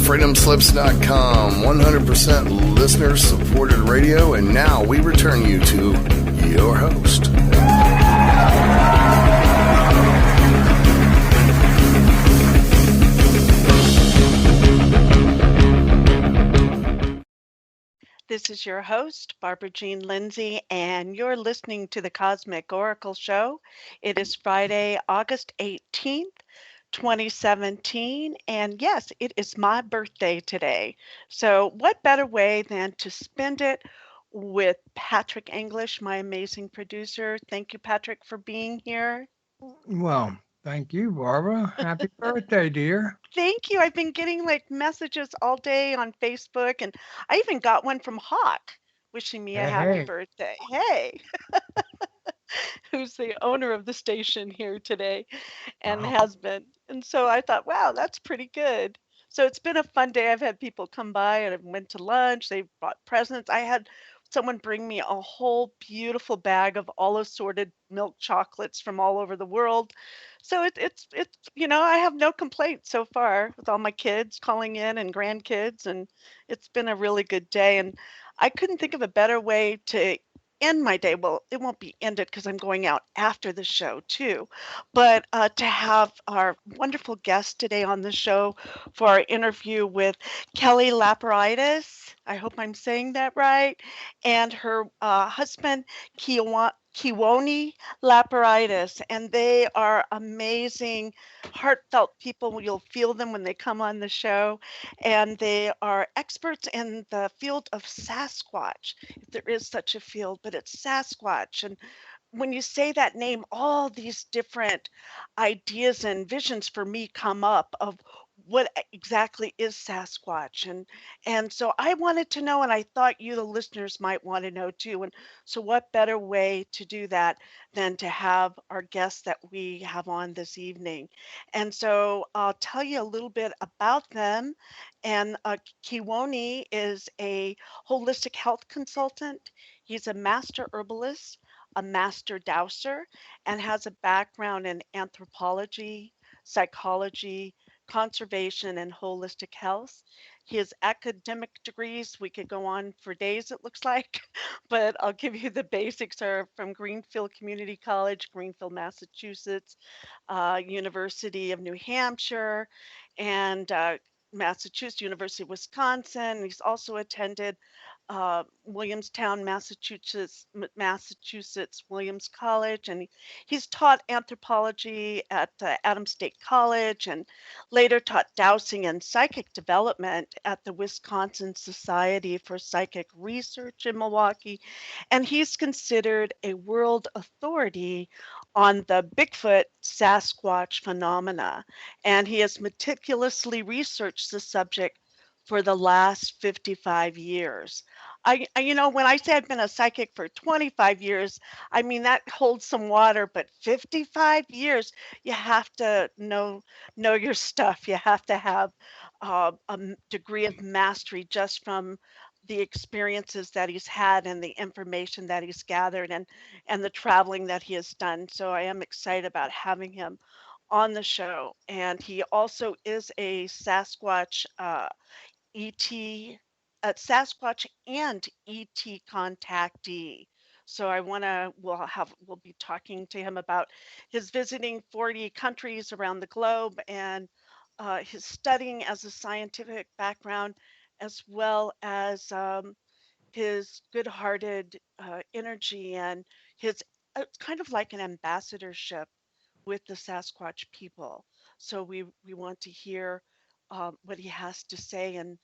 freedomslips.com, 100% listener-supported radio, and now we return you to your host. This is your host, Barbara Jean Lindsey, and you're listening to the Cosmic Oracle Show. It is Friday, August 18th. 2017, and yes, it is my birthday today. So what better way than to spend it with Patrick English, my amazing producer. Thank you, Patrick, for being here. Well, thank you, Barbara. Happy birthday, dear. Thank you. I've been getting like messages all day on Facebook, and I even got one from Hawk wishing me a happy Hey. birthday. Hey, who's the owner of the station here today and Wow. has been. And so I thought, wow, that's pretty good. So it's been a fun day. I've had people come by and I went to lunch. They brought presents. I had someone bring me a whole beautiful bag of all assorted milk chocolates from all over the world. So it's I have no complaints so far with all my kids calling in and grandkids, and it's been a really good day. And I couldn't think of a better way to end my day. Well, it won't be ended because I'm going out after the show too, but to have our wonderful guest today on the show for our interview with Kewaunee Lapseritis. I hope I'm saying that right. And her husband, Kewaunee Lapseritis. And they are amazing, heartfelt people. You'll feel them when they come on the show. And they are experts in the field of Sasquatch, if there is such a field, but it's Sasquatch. And when you say that name, all these different ideas and visions for me come up of what exactly is Sasquatch. And so I wanted to know, and I thought you, the listeners, might want to know too. And so what better way to do that than to have our guests that we have on this evening? And so I'll tell you a little bit about them. And Kewaunee is a holistic health consultant. He's a master herbalist, a master dowser, and has a background in anthropology, psychology, conservation, and holistic health. His academic degrees, we could go on for days, it looks like, but I'll give you the basics are from Greenfield Community College, Greenfield, Massachusetts, University of New Hampshire, and Massachusetts, University of Wisconsin. He's also attended Williamstown, Massachusetts Williams College, and he's taught anthropology at Adams State College, and later taught dowsing and psychic development at the Wisconsin Society for Psychic Research in Milwaukee, and he's considered a world authority on the Bigfoot Sasquatch phenomena, and he has meticulously researched the subject for the last 55 years. When I say I've been a psychic for 25 years, I mean that holds some water, but 55 years, you have to know your stuff. You have to have degree of mastery just from the experiences that he's had and the information that he's gathered and the traveling that he has done. So I am excited about having him on the show. And he also is a Sasquatch ET, Sasquatch and ET contactee. So we'll be talking to him about his visiting 40 countries around the globe and his studying as a scientific background, as well as his good-hearted energy and his it's kind of like an ambassadorship with the Sasquatch people. So we want to hear what he has to say and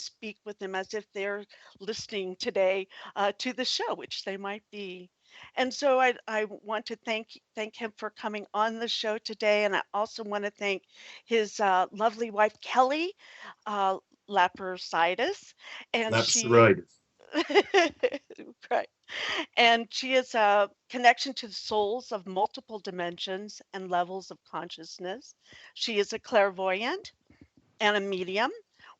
speak with them as if they're listening today to the show, which they might be. And so I want to thank him for coming on the show today, and I also want to thank his lovely wife Kelly uh, Lapseritis, and she Lapseritis. right. And she is a connection to the souls of multiple dimensions and levels of consciousness. She is a clairvoyant and a medium,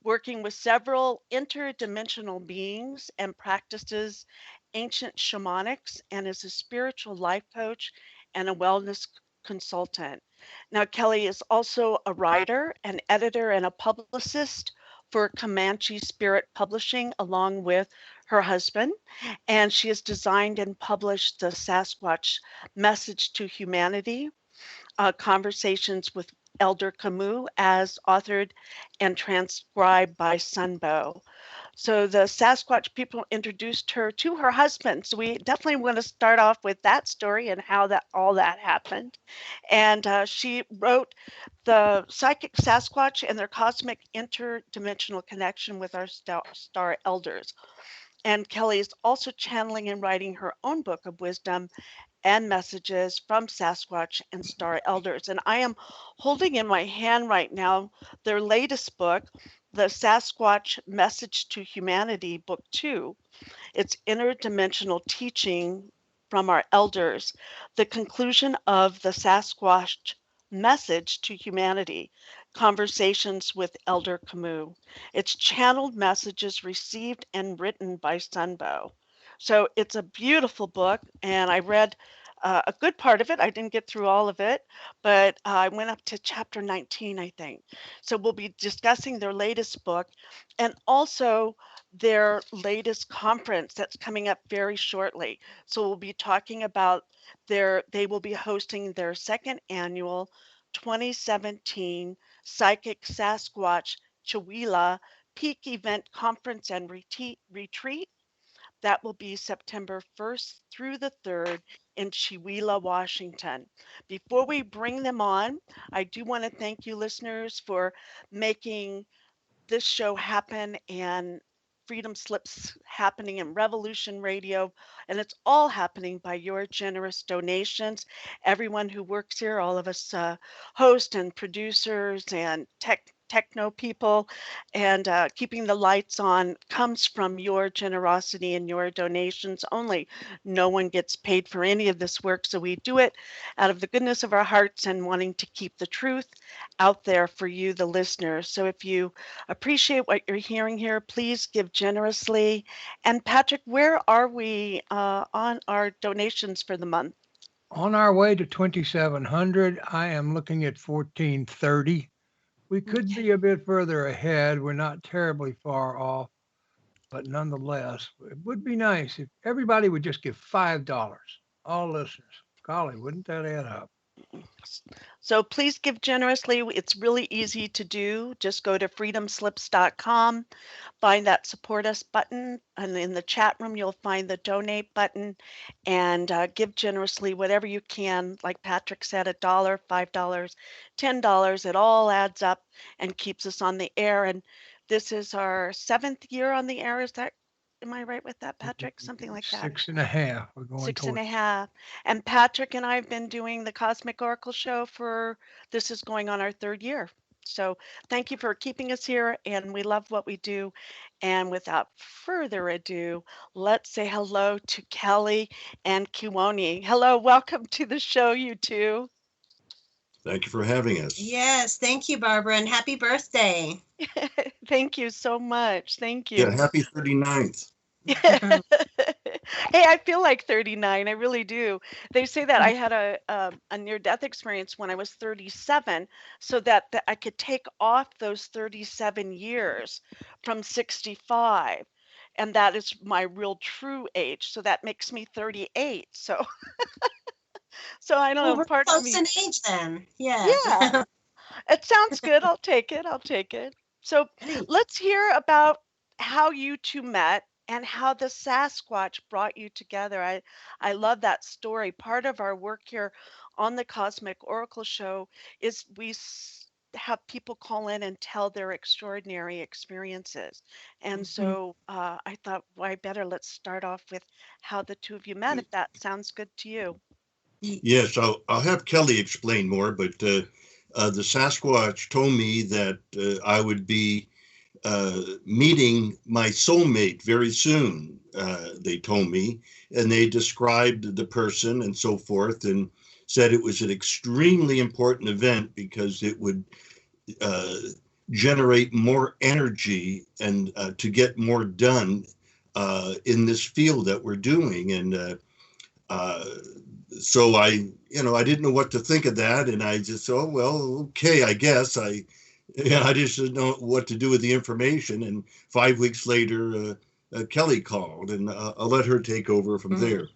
working with several interdimensional beings and practices ancient shamanics, and is a spiritual life coach and a wellness consultant. Now, Kelly is also a writer, an editor, and a publicist for Comanche Spirit Publishing along with her husband. And she has designed and published the Sasquatch Message to Humanity, Conversations with Elder KAMOOCH, as authored and transcribed by Sunbow. So the Sasquatch people introduced her to her husband. So we definitely want to start off with that story and how that all that happened. And she wrote the psychic Sasquatch and their cosmic interdimensional connection with our star elders. And Kelly is also channeling and writing her own book of wisdom and messages from Sasquatch and star elders. And I am holding in my hand right now their latest book, the Sasquatch Message to Humanity, Book 2. It's interdimensional teaching from our elders, the conclusion of the Sasquatch Message to Humanity, Conversations with Elder KAMOOCH. It's channeled messages received and written by Sunbow. So it's a beautiful book, and I read a good part of it. I didn't get through all of it, but I went up to chapter 19, I think. So we'll be discussing their latest book and also their latest conference that's coming up very shortly. So we'll be talking about they will be hosting their second annual 2017 Psychic Sasquatch Chihuahua Peak Event Conference and Retreat. That will be September 1st through the 3rd in Chihuahua, Washington. Before we bring them on, I do want to thank you listeners for making this show happen and Freedom Slips happening in Revolution Radio. And it's all happening by your generous donations. Everyone who works here, all of us hosts and producers and techno people and keeping the lights on comes from your generosity and your donations only. No one gets paid for any of this work, so we do it out of the goodness of our hearts and wanting to keep the truth out there for you, the listeners. So if you appreciate what you're hearing here, please give generously. And Patrick, where are we on our donations for the month? On our way to 2,700, I am looking at 1,430. We could be a bit further ahead. We're not terribly far off, but nonetheless, it would be nice if everybody would just give $5. All listeners. Golly, wouldn't that add up? So please give generously. It's really easy to do. Just go to freedomslips.com, find that support us button, and in the chat room, you'll find the donate button and give generously whatever you can. Like Patrick said, $1, $5, $10, it all adds up and keeps us on the air. And this is our 7th year on the air. Am I right with that, Patrick? Something like that. 6.5. We're going Six and towards a half. And Patrick and I have been doing the Cosmic Oracle Show this is going on our 3rd year. So thank you for keeping us here, and we love what we do. And without further ado, let's say hello to Kelly and Kewaunee. Hello, welcome to the show, you two. Thank you for having us. Yes, thank you, Barbara, and happy birthday. Thank you so much. Thank you. Yeah, happy 39th. Hey, I feel like 39. I really do. They say that I had a near-death experience when I was 37, so that I could take off those 37 years from 65, and that is my real true age. So that makes me 38. So, so I don't Well, know. we're Part of close me, in age then. yeah, Yeah. it sounds good. I'll take it. I'll take it. So Great. let's hear about how you two met and how the Sasquatch brought you together. I love that story. Part of our work here on the Cosmic Oracle Show is have people call in and tell their extraordinary experiences. And Mhm. so I thought, why better? Let's start off with how the two of you met, if that sounds good to you. Yes, I'll have Kelly explain more, but the Sasquatch told me that I would be meeting my soulmate very soon, they told me, and they described the person and so forth and said it was an extremely important event because it would generate more energy and to get more done in this field that we're doing. And so I didn't know what to think of that. And I just, oh, well, okay, I guess I Yeah, I just didn't know what to do with the information. And 5 weeks later, Kelly called, and I'll let her take over from there.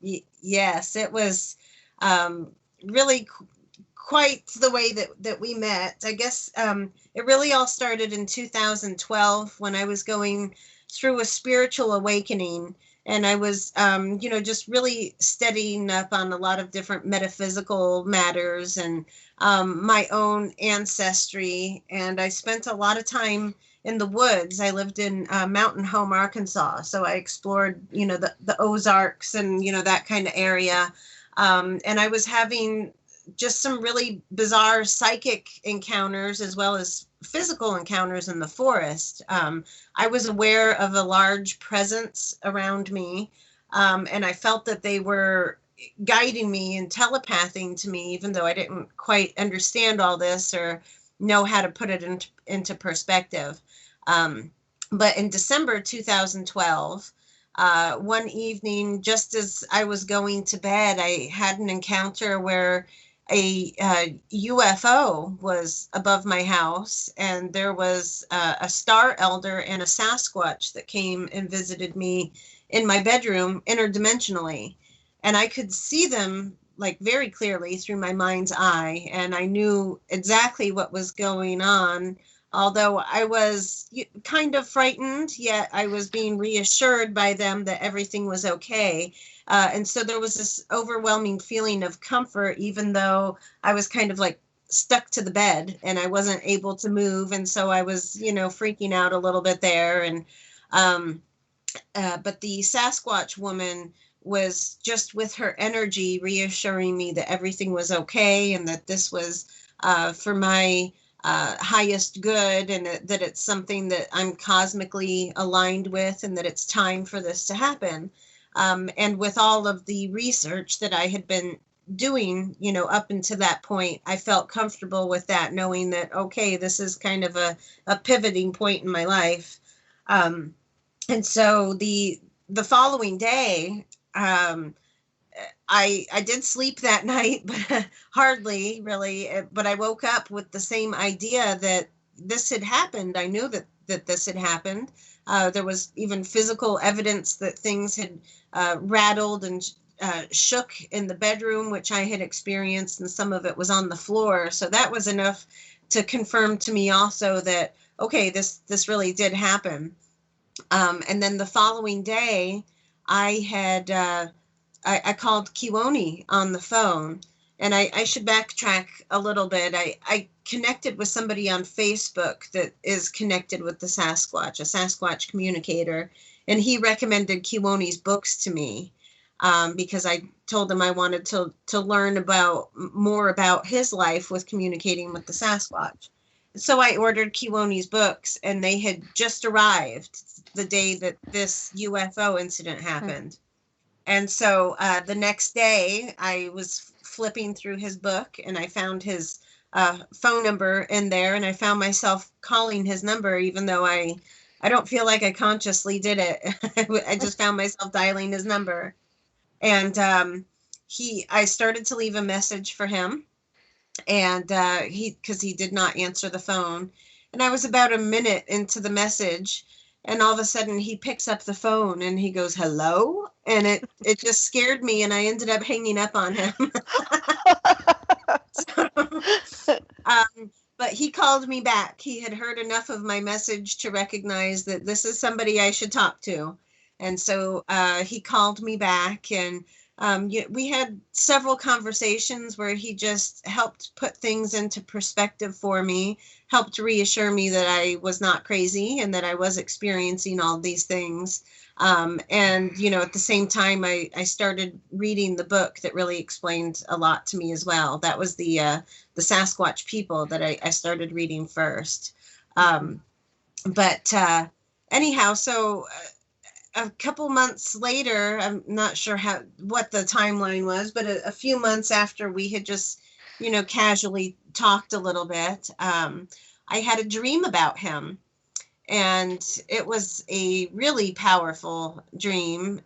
Yes, it was really quite the way that we met. I guess it really all started in 2012 when I was going through a spiritual awakening. And I was, just really studying up on a lot of different metaphysical matters and my own ancestry. And I spent a lot of time in the woods. I lived in Mountain Home, Arkansas. So I explored, the Ozarks and, that kind of area. And I was having just some really bizarre psychic encounters as well as physical encounters in the forest. I was aware of a large presence around me, and I felt that they were guiding me and telepathing to me, even though I didn't quite understand all this or know how to put it into perspective. But in December 2012, one evening, just as I was going to bed, I had an encounter where a UFO was above my house, and there was a star elder and a Sasquatch that came and visited me in my bedroom interdimensionally. And I could see them like very clearly through my mind's eye, and I knew exactly what was going on. Although I was kind of frightened, yet I was being reassured by them that everything was okay. And so there was this overwhelming feeling of comfort, even though I was kind of like stuck to the bed and I wasn't able to move. And so I was, freaking out a little bit there. And but the Sasquatch woman was just with her energy reassuring me that everything was okay and that this was for my highest good, and that it's something that I'm cosmically aligned with, and that it's time for this to happen. And with all of the research that I had been doing, up until that point, I felt comfortable with that, knowing that, okay, this is kind of a pivoting point in my life. And so the following day, I did sleep that night, but hardly really. But I woke up with the same idea that this had happened. I knew that this had happened. There was even physical evidence that things had rattled and shook in the bedroom, which I had experienced, and some of it was on the floor. So that was enough to confirm to me also that, okay, this really did happen. And then the following day, I had I called Kewaunee on the phone, and I should backtrack a little bit. I connected with somebody on Facebook that is connected with the Sasquatch, a Sasquatch communicator, and he recommended Kewaunee's books to me because I told him I wanted to learn more about his life with communicating with the Sasquatch. So I ordered Kewaunee's books, and they had just arrived the day that this UFO incident happened. And so the next day I was flipping through his book, and I found his phone number in there, and I found myself calling his number, even though I don't feel like I consciously did it. I just found myself dialing his number. And I started to leave a message for him, and because he did not answer the phone. And I was about a minute into the message, and all of a sudden he picks up the phone and he goes, "Hello?" And it just scared me, and I ended up hanging up on him. But he called me back. He had heard enough of my message to recognize that this is somebody I should talk to. And so he called me back, and we had several conversations where he just helped put things into perspective for me, helped reassure me that I was not crazy and that I was experiencing all these things. And, at the same time, I started reading the book that really explained a lot to me as well. That was the Sasquatch People that I started reading first. But anyhow, so a couple months later, I'm not sure what the timeline was, but a few months after we had just, casually talked a little bit, I had a dream about him. And it was a really powerful dream.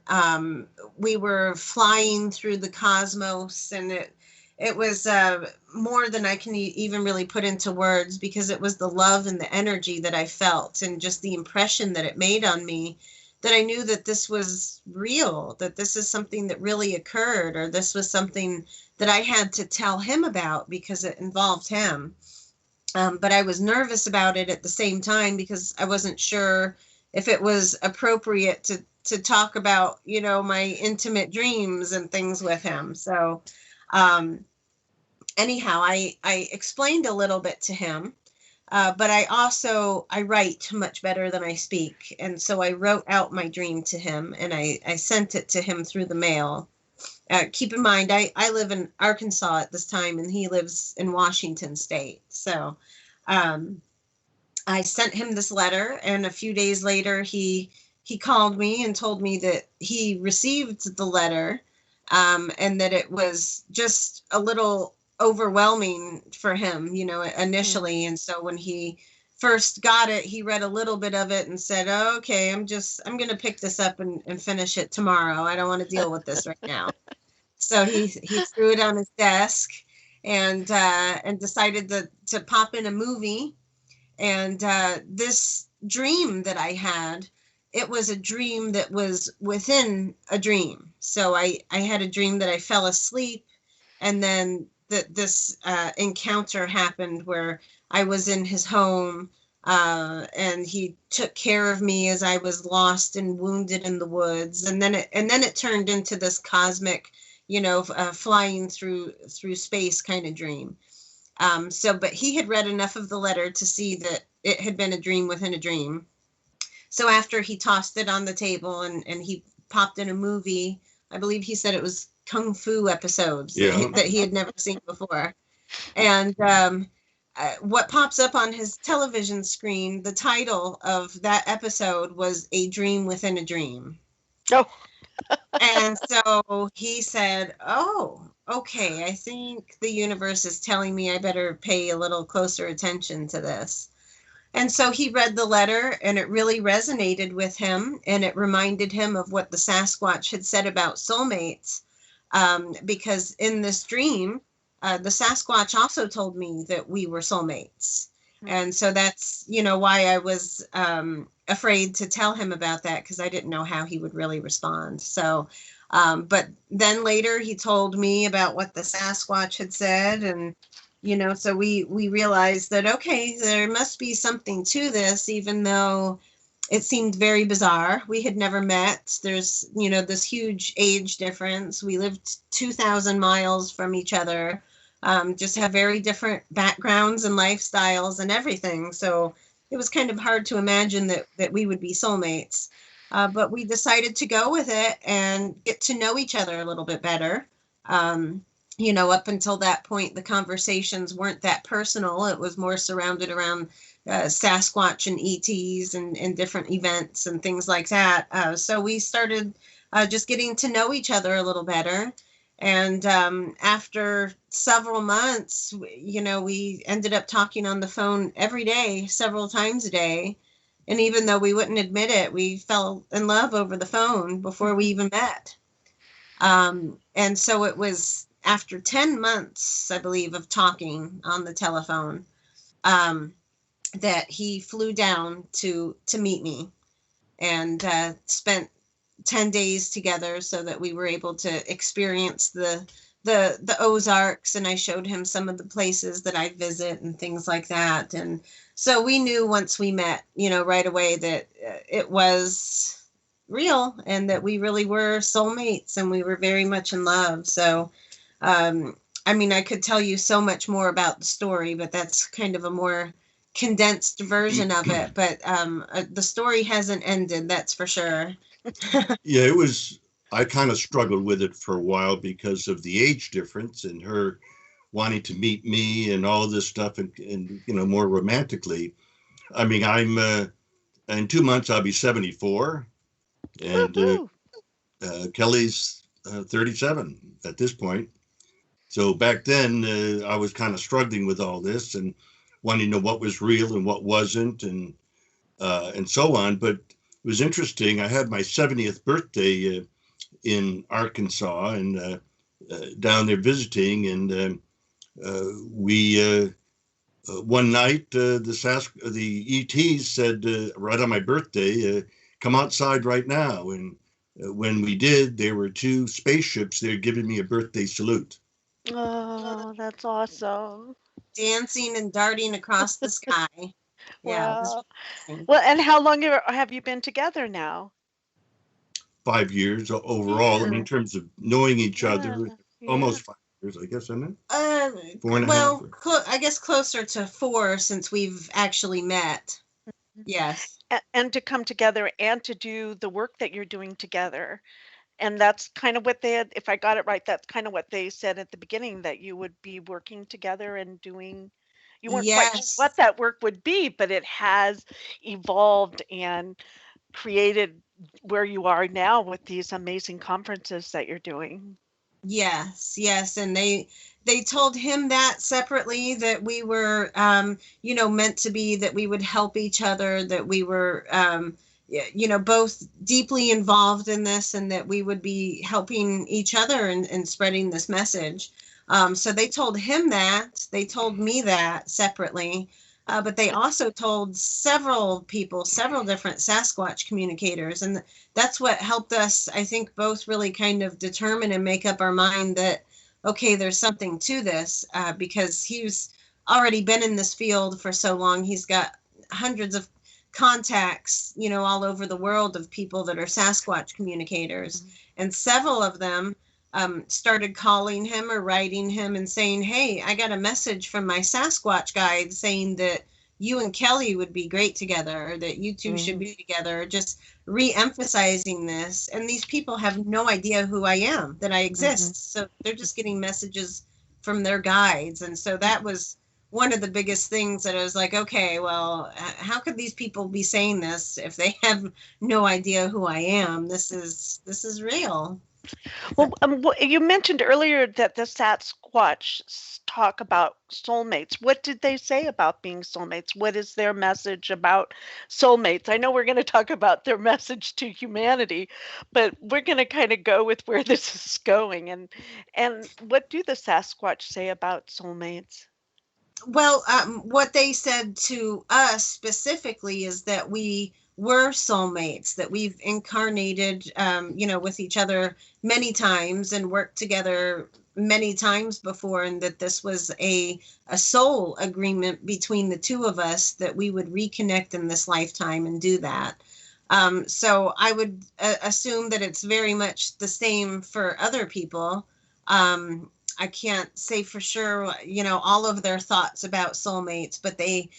We were flying through the cosmos, and it it was more than I can even really put into words, because it was the love and the energy that I felt and just the impression that it made on me, that I knew that this was real, that this is something that really occurred, or this was something that I had to tell him about because it involved him. But I was nervous about it at the same time because I wasn't sure if it was appropriate to talk about, my intimate dreams and things with him. So anyhow, I explained a little bit to him, but I write much better than I speak. And so I wrote out my dream to him, and I sent it to him through the mail. Keep in mind, I live in Arkansas at this time, and he lives in Washington State. So I sent him this letter, and a few days later, he called me and told me that he received the letter, and that it was just a little overwhelming for him, initially. And so when he first got it, he read a little bit of it and said, oh, okay, I'm going to pick this up and finish it tomorrow. I don't want to deal with this right now. So he threw it on his desk and decided to pop in a movie. And this dream that I had, it was a dream that was within a dream. So I had a dream that I fell asleep, and then this encounter happened where I was in his home, and he took care of me as I was lost and wounded in the woods. And then it turned into this cosmic, flying through space kind of dream. But he had read enough of the letter to see that it had been a dream within a dream. So after he tossed it on the table and he popped in a movie, I believe he said it was Kung Fu episodes that he had never seen before. And what pops up on his television screen, the title of that episode was A Dream Within a Dream. Oh. And so he said, oh, okay, I think the universe is telling me I better pay a little closer attention to this. And so he read the letter, and it really resonated with him, and it reminded him of what the Sasquatch had said about soulmates, because in this dream, the Sasquatch also told me that we were soulmates. And so that's, why I was afraid to tell him about that, because I didn't know how he would really respond. So, but then later he told me about what the Sasquatch had said, and so we realized that, okay, there must be something to this, even though it seemed very bizarre. We had never met. There's, this huge age difference. We lived 2,000 miles from each other, just have very different backgrounds and lifestyles and everything. So it was kind of hard to imagine that we would be soulmates. But we decided to go with it and get to know each other a little bit better. Up until that point, the conversations weren't that personal. It was more surrounded around Sasquatch and ETs and different events and things like that. So we started just getting to know each other a little better. And after several months, we ended up talking on the phone every day, several times a day. And even though we wouldn't admit it, we fell in love over the phone before we even met. And so it was after 10 months, I believe, of talking on the telephone, that he flew down to meet me, and spent 10 days together so that we were able to experience the Ozarks, and I showed him some of the places that I visit and things like that. And so we knew once we met, right away that it was real and that we really were soulmates and we were very much in love. So, I could tell you so much more about the story, but that's kind of a more condensed version of it. But the story hasn't ended, that's for sure. Yeah, I kind of struggled with it for a while because of the age difference and her wanting to meet me and all this stuff and more romantically. I'm in 2 months, I'll be 74, and Kelly's 37 at this point. So back then I was kind of struggling with all this and wanting to know what was real and what wasn't, and so on. But it was interesting. I had my 70th birthday in Arkansas, and down there visiting, and we one night the ETs said right on my birthday, come outside right now. And when we did, there were two spaceships there giving me a birthday salute. Oh, that's awesome. Dancing and darting across the sky. Yeah, it was Wow. amazing. Well, and how long have you been together now? 5 years overall. I mean, in terms of knowing each other, Yeah. almost 5 years, I guess, isn't it? 4.5. Well, I guess closer to 4 since we've actually met. Yes. And to come together and to do the work that you're doing together. And that's kind of what they had, if I got it right, that's kind of what they said at the beginning, that you would be working together and doing, you weren't quite sure Yes. what that work would be, but it has evolved and created where you are now with these amazing conferences that you're doing. Yes, yes, and they told him that separately, that we were meant to be, that we would help each other, that we were both deeply involved in this, and that we would be helping each other and spreading this message. So they told him that. They told me that separately. But they also told several people, several different Sasquatch communicators. And that's what helped us, I think, both really kind of determine and make up our mind that, okay, there's something to this, because he's already been in this field for so long. He's got hundreds of contacts, all over the world of people that are Sasquatch communicators. And several of them started calling him or writing him and saying, hey, I got a message from my Sasquatch guide saying that you and Kelly would be great together, or that you two should be together, just re-emphasizing this. And these people have no idea who I am, that I exist. So they're just getting messages from their guides. And so that was one of the biggest things that I was like, okay, well, how could these people be saying this if they have no idea who I am? This is real. Well, you mentioned earlier that the Sasquatch talk about soulmates. What did they say about being soulmates? What is their message about soulmates? I know we're going to talk about their message to humanity, but we're going to kind of go with where this is going. And what do the Sasquatch say about soulmates? Well, what they said to us specifically is that we were soulmates, that we've incarnated, with each other many times and worked together many times before, and that this was a soul agreement between the two of us, that we would reconnect in this lifetime and do that. So I would assume that it's very much the same for other people. I can't say for sure, all of their thoughts about soulmates, but they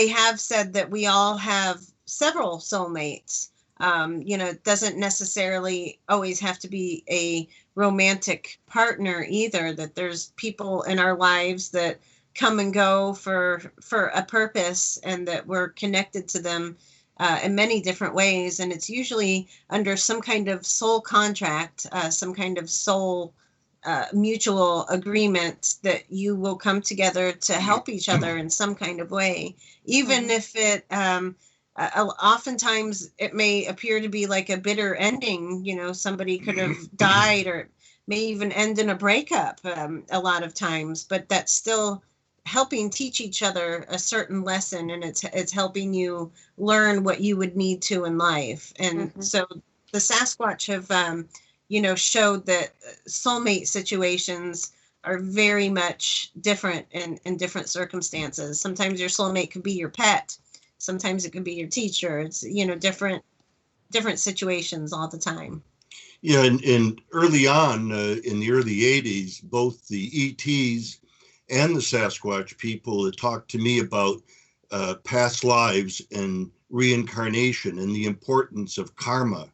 have said that we all have several soulmates. It doesn't necessarily always have to be a romantic partner either, that there's people in our lives that come and go for a purpose, and that we're connected to them in many different ways. And it's usually under some kind of soul contract, some kind of soul mutual agreement, that you will come together to help each other in some kind of way, even if it oftentimes it may appear to be like a bitter ending. Somebody could have died, or it may even end in a breakup a lot of times, but that's still helping teach each other a certain lesson, and it's helping you learn what you would need to in life. And so the Sasquatch have showed that soulmate situations are very much different in different circumstances. Sometimes your soulmate could be your pet. Sometimes it could be your teacher. It's, different situations all the time. Yeah, and early on, in the early 80s, both the ETs and the Sasquatch people had talked to me about past lives and reincarnation and the importance of karma,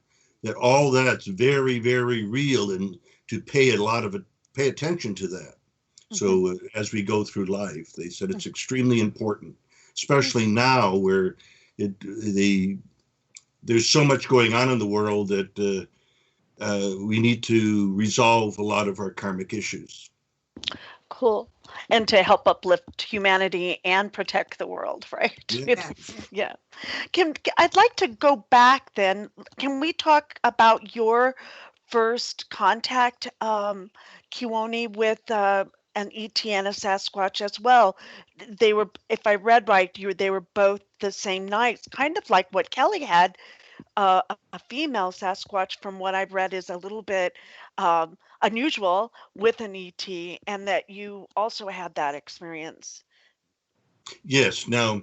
that all that's very, very real, and to pay attention to that. So as we go through life, they said it's extremely important, especially now where there's so much going on in the world that we need to resolve a lot of our karmic issues. Cool. And to help uplift humanity and protect the world, right? Yeah. I'd like to go back then. Can we talk about your first contact Kewaunee with an ET and a Sasquatch as well. They were, if I read right, they were both the same nights, kind of like what Kelly had. A female Sasquatch, from what I've read, is a little bit unusual with an ET, and that you also had that experience. Yes. Now,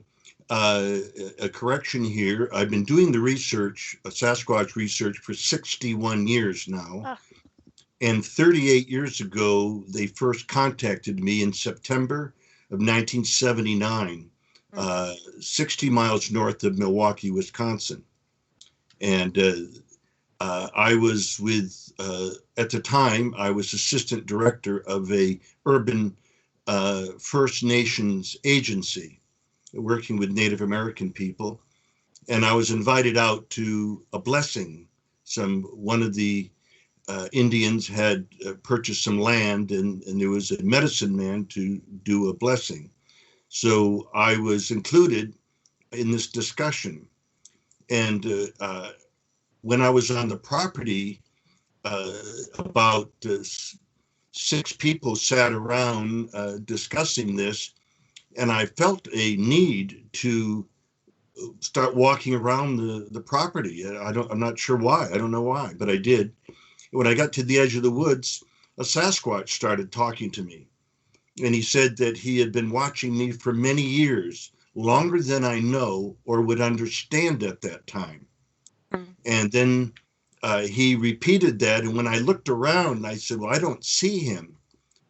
a correction here. I've been doing the research, Sasquatch research, for 61 years now. Ah. And 38 years ago, they first contacted me in September of 1979, 60 miles north of Milwaukee, Wisconsin. And I was with, at the time, I was assistant director of a urban First Nations agency working with Native American people. And I was invited out to a blessing. One of the Indians had purchased some land, and there was a medicine man to do a blessing. So I was included in this discussion. And when I was on the property, about 6 people sat around discussing this, and I felt a need to start walking around the property. I'm not sure why. I don't know why, but I did. When I got to the edge of the woods, a Sasquatch started talking to me. And he said that he had been watching me for many years, longer than I know or would understand at that time. And then he repeated that. And when I looked around, I said, well, I don't see him.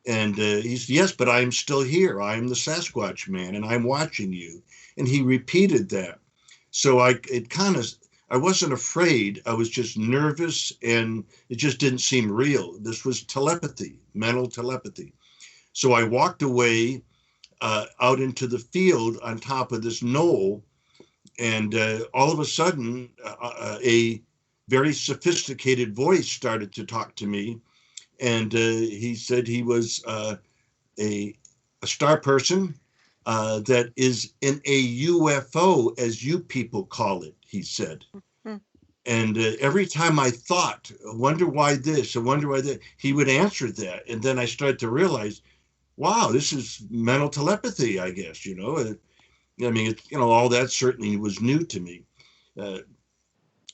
And he said, yes, but I am still here. I am the Sasquatch man, and I'm watching you. And he repeated that. So I wasn't afraid. I was just nervous, and it just didn't seem real. This was telepathy, mental telepathy. So I walked away out into the field on top of this knoll, and all of a sudden, a very sophisticated voice started to talk to me. And he said he was a star person that is in a UFO, as you people call it, he said. And every time I thought, I wonder why this, I wonder why that, he would answer that. And then I started to realize, wow, this is mental telepathy, I guess, you know. I mean, all that certainly was new to me.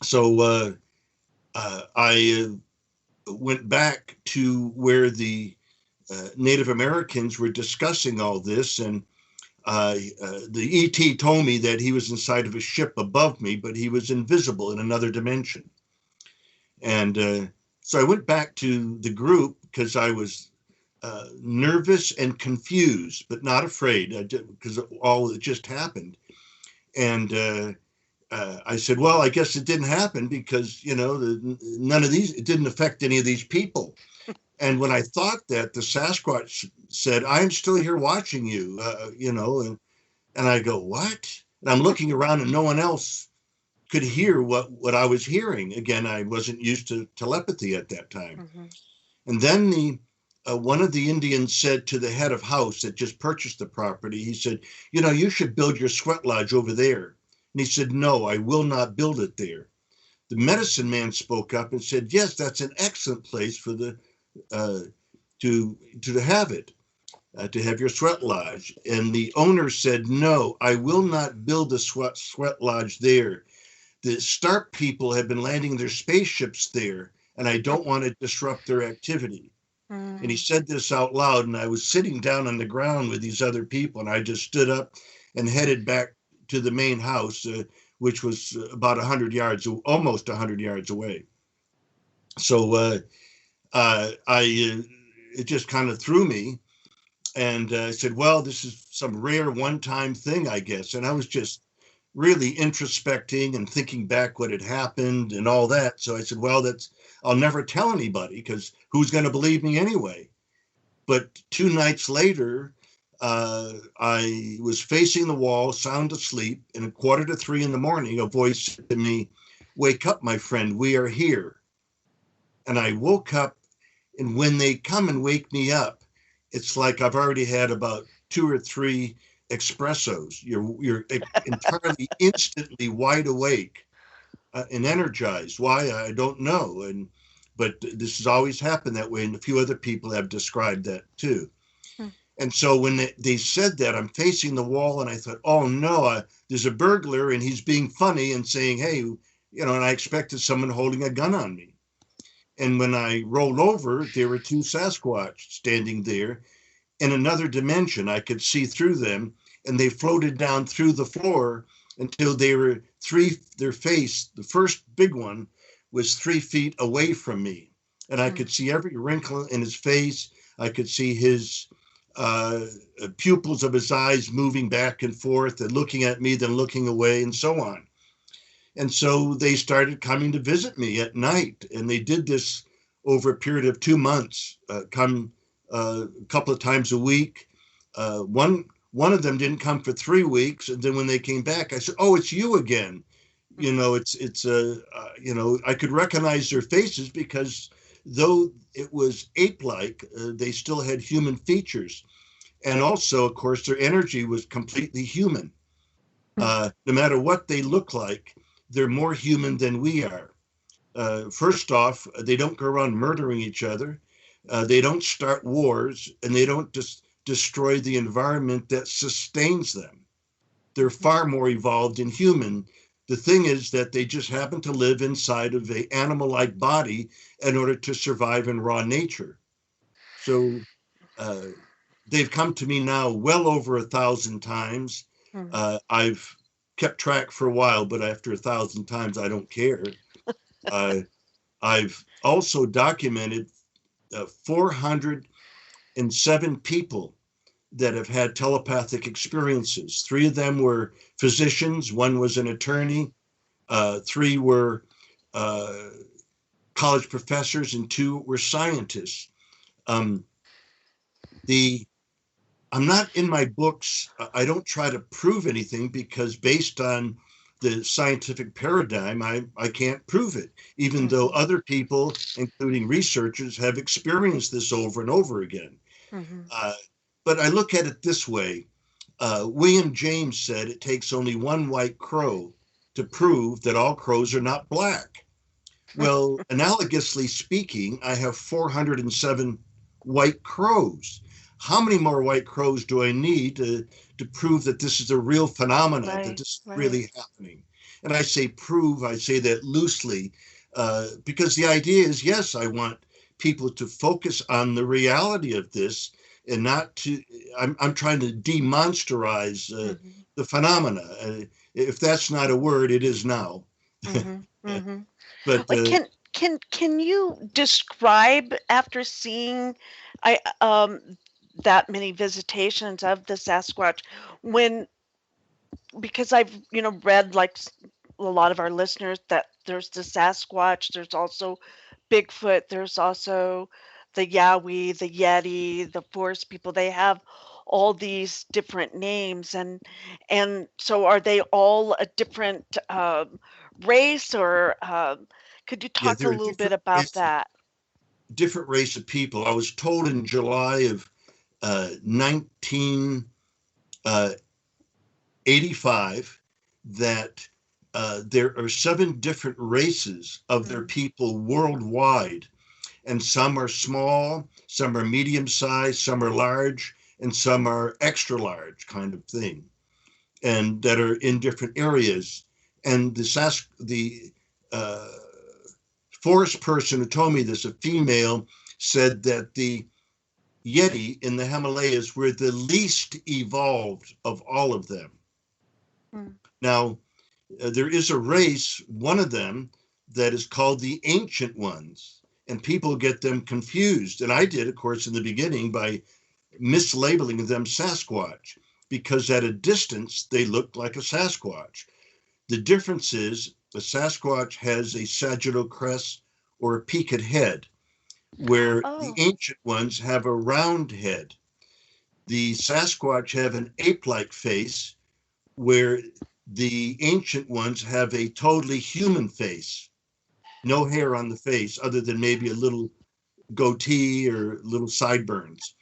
So I went back to where the Native Americans were discussing all this, and the ET told me that he was inside of a ship above me, but he was invisible in another dimension. And so I went back to the group because I was nervous and confused, but not afraid, because all it just happened. And I said, well, I guess it didn't happen because, none of these, it didn't affect any of these people. And when I thought that, the Sasquatch said, I'm still here watching you, and I go, what? And I'm looking around and no one else could hear what I was hearing. Again, I wasn't used to telepathy at that time. Mm-hmm. And then one of the Indians said to the head of house that just purchased the property, he said, you should build your sweat lodge over there. And he said, no, I will not build it there. The medicine man spoke up and said, yes, that's an excellent place for the to have it, to have your sweat lodge. And the owner said, no, I will not build a sweat lodge there. The Stark people have been landing their spaceships there, and I don't want to disrupt their activity. Mm. And he said this out loud, and I was sitting down on the ground with these other people, and I just stood up and headed back to the main house, which was about 100 yards, almost 100 yards away. So it just kind of threw me, and I said, well, this is some rare one-time thing, I guess. And I was just really introspecting and thinking back what had happened and all that. So I said, well, I'll never tell anybody, because who's going to believe me anyway? But 2 nights later, I was facing the wall, sound asleep, and at 2:45 in the morning, a voice said to me, wake up, my friend, we are here. And I woke up, and when they come and wake me up, it's like I've already had about 2 or 3 espressos. You're entirely instantly wide awake and energized. Why? I don't know. but this has always happened that way, and a few other people have described that too. Hmm. And so when they said that, I'm facing the wall, and I thought, oh no, there's a burglar, and he's being funny and saying, hey, and I expected someone holding a gun on me. And when I rolled over, there were two Sasquatch standing there in another dimension. I could see through them, and they floated down through the floor until they were their face, the first big one, was 3 feet away from me. And I could see every wrinkle in his face. I could see his pupils of his eyes moving back and forth and looking at me, then looking away, and so on. And so they started coming to visit me at night. And they did this over a period of 2 months, come a couple of times a week. One of them didn't come for 3 weeks. And then when they came back, I said, oh, it's you again. I could recognize their faces because though it was ape-like, they still had human features. And also, of course, their energy was completely human. No matter what they look like, they're more human than we are. First off, they don't go around murdering each other. They don't start wars, and they don't just destroy the environment that sustains them. They're far more evolved and human. The thing is that they just happen to live inside of an animal-like body in order to survive in raw nature. So they've come to me now well over 1,000 times. I've kept track for a while, but after 1,000 times, I don't care. I've also documented 407 people that have had telepathic experiences. 3 of them were physicians, 1 was an attorney, 3 were college professors, and 2 were scientists. I'm not in my books, I don't try to prove anything because based on the scientific paradigm, I can't prove it, even though other people, including researchers, have experienced this over and over again. But I look at it this way. William James said it takes only 1 white crow to prove that all crows are not black. Well, analogously speaking, I have 407 white crows. How many more white crows do I need to prove that this is a real phenomenon, that this is really happening? And I say prove, I say that loosely, because the idea is, yes, I want people to focus on the reality of this and not to, I'm trying to demonsterize the phenomena. If that's not a word, it is now. But can you describe, after seeing that many visitations of the Sasquatch, because I've read, like a lot of our listeners, that there's the Sasquatch, there's also Bigfoot, there's also the Yowie, the Yeti, the Forest People. They have all these different names, and so are they all a different race, or could you talk a little bit about that? Different race of people. I was told in July of 1985 that there are 7 different races of their people worldwide. And some are small, some are medium-sized, some are large, and some are extra large kind of thing, and that are in different areas. And the forest person who told me this, a female, said that the Yeti in the Himalayas were the least evolved of all of them. Now, there is a race, one of them, that is called the Ancient Ones. And people get them confused. And I did, of course, in the beginning by mislabeling them Sasquatch, because at a distance, they looked like a Sasquatch. The difference is a Sasquatch has a sagittal crest or a peaked head, where the Ancient Ones have a round head. The Sasquatch have an ape-like face, where the Ancient Ones have a totally human face. No hair on the face other than maybe a little goatee or little sideburns.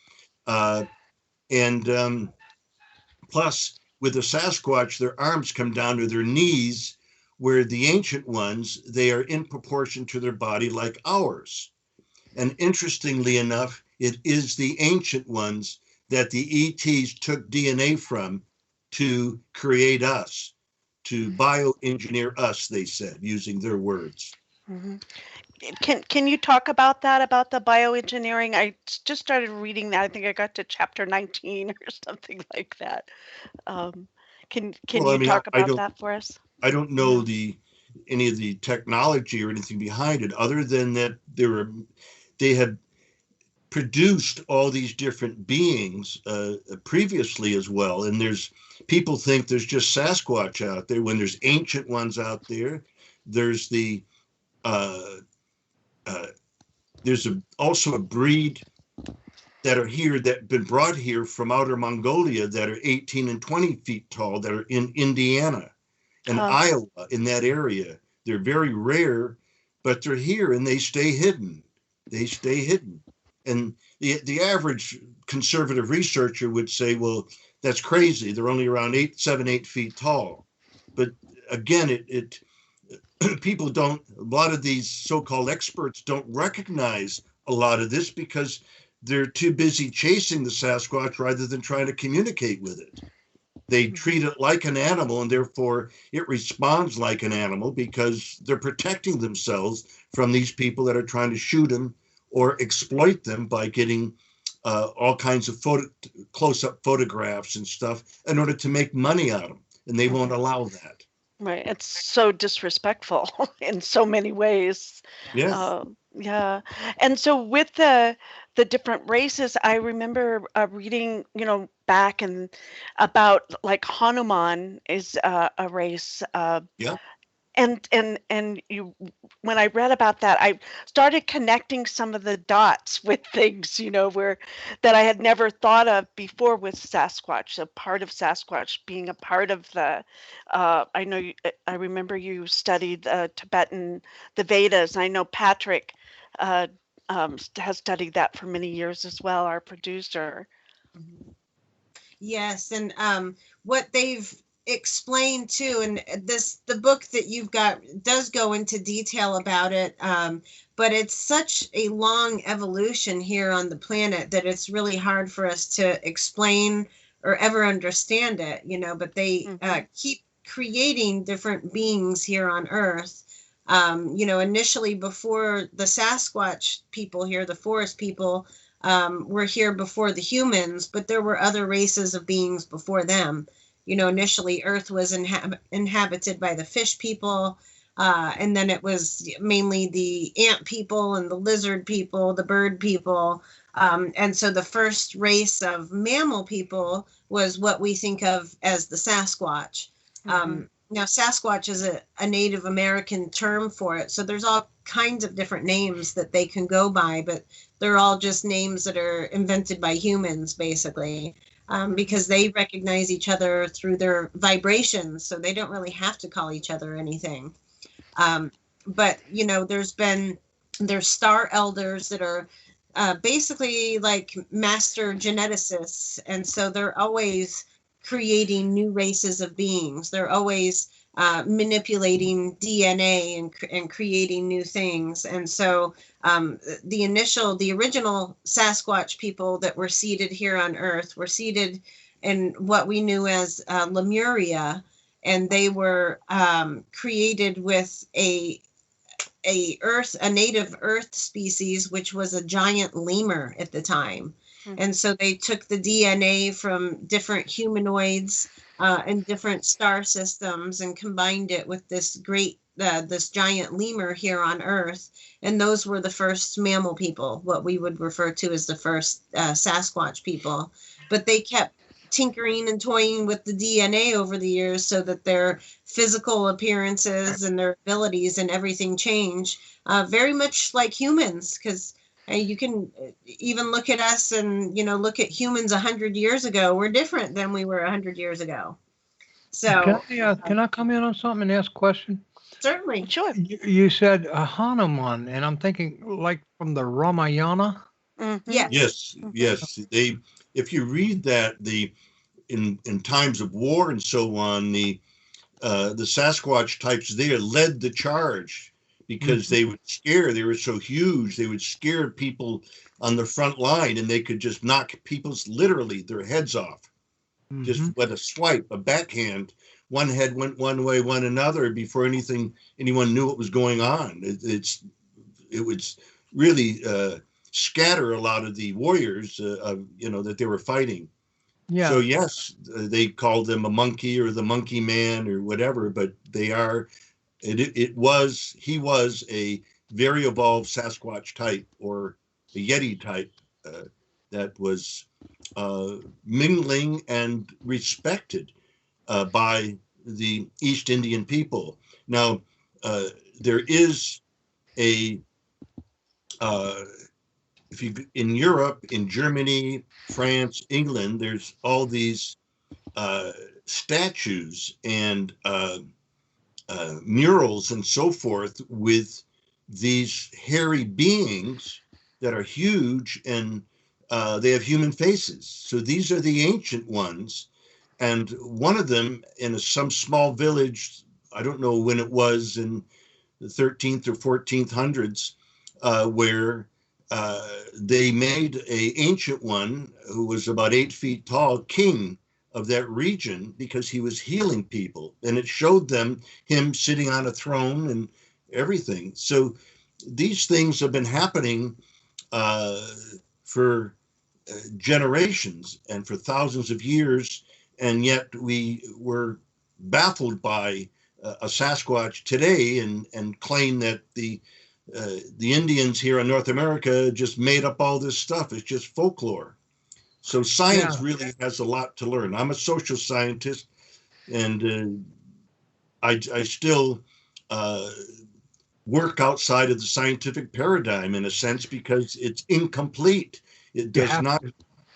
Plus, with the Sasquatch, their arms come down to their knees, where the ancient ones, they are in proportion to their body like ours. And interestingly enough, it is the ancient ones that the ETs took DNA from to create us, to bioengineer us, they said, using their words. Mm-hmm. Can you talk about that, about the bioengineering? I just started reading that. I think I got to chapter 19 or something like that. Can Well, I you mean, talk I about don't, that for us? I don't know any of the technology or anything behind it, other than that they had produced all these different beings previously as well. And people think there's just Sasquatch out there when there's ancient ones out there. There's also a breed that are here that have been brought here from outer Mongolia that are 18 and 20 feet tall, that are in Indiana and Iowa, in that area. They're very rare, but they're here and they stay hidden. And the average conservative researcher would say, well, that's crazy. They're only around 8 feet tall. But again, people don't, a lot of these so-called experts don't recognize a lot of this because they're too busy chasing the Sasquatch rather than trying to communicate with it. They treat it like an animal, and therefore it responds like an animal because they're protecting themselves from these people that are trying to shoot them or exploit them by getting all kinds of close-up photographs and stuff in order to make money out of them, and they won't allow that. Right. It's so disrespectful in so many ways. Yes. Yeah. And so with the different races, I remember reading, back and about like Hanuman is a race. Yeah. And when I read about that, I started connecting some of the dots with things, that I had never thought of before with Sasquatch, a part of Sasquatch being a part of the, I remember you studied Tibetan, the Vedas. And I know Patrick has studied that for many years as well, our producer. Yes, and what they've explained too, and the book that you've got does go into detail about it, but it's such a long evolution here on the planet that it's really hard for us to explain or ever understand it, but they keep creating different beings here on Earth. Initially before the Sasquatch people here, the forest people, were here before the humans, but there were other races of beings before them. Initially Earth was inhabited by the fish people, and then it was mainly the ant people and the lizard people, the bird people. And so the first race of mammal people was what we think of as the Sasquatch. Now, Sasquatch is a Native American term for it. So there's all kinds of different names that they can go by, but they're all just names that are invented by humans, basically. Because they recognize each other through their vibrations, so they don't really have to call each other anything. But there's star elders that are basically like master geneticists, and so they're always creating new races of beings. They're always manipulating DNA and creating new things. And so the original Sasquatch people that were seated here on Earth were seated in what we knew as Lemuria, and they were created with a native Earth species, which was a giant lemur at the time. And so they took the DNA from different humanoids and different star systems and combined it with this giant lemur here on Earth. And those were the first mammal people, what we would refer to as the first Sasquatch people. But they kept tinkering and toying with the DNA over the years so that their physical appearances and their abilities and everything change, very much like humans, because you can even look at us and, look at humans 100 years ago. We're different than we were 100 years ago. So can I come in on something and ask a question? Certainly. Sure. You said Hanuman, and I'm thinking like from the Ramayana. Yes. Yes. If you read that, in times of war and so on, the Sasquatch types there led the charge because they would scare. They were so huge. They would scare people on the front line, and they could just knock people's literally their heads off. Just with a swipe, a backhand. One head went one way, one another before anyone knew what was going on. It was really scatter a lot of the warriors, that they were fighting. Yeah. So yes, they called them a monkey or the monkey man or whatever, but they are. He was a very evolved Sasquatch type or a Yeti type that was mingling and respected by the East Indian people. Now, there is if you in Europe, in Germany, France, England, there's all these statues and murals and so forth with these hairy beings that are huge, and they have human faces. So these are the ancient ones. And one of them in some small village, I don't know when it was, in the 13th or 1400s, where they made an ancient one who was about 8 feet tall, king of that region, because he was healing people. And it showed them him sitting on a throne and everything. So these things have been happening for generations and for thousands of years. And yet we were baffled by a Sasquatch today and claim that the Indians here in North America just made up all this stuff. It's just folklore. So science really has a lot to learn. I'm a social scientist, and I still work outside of the scientific paradigm in a sense because it's incomplete. It does not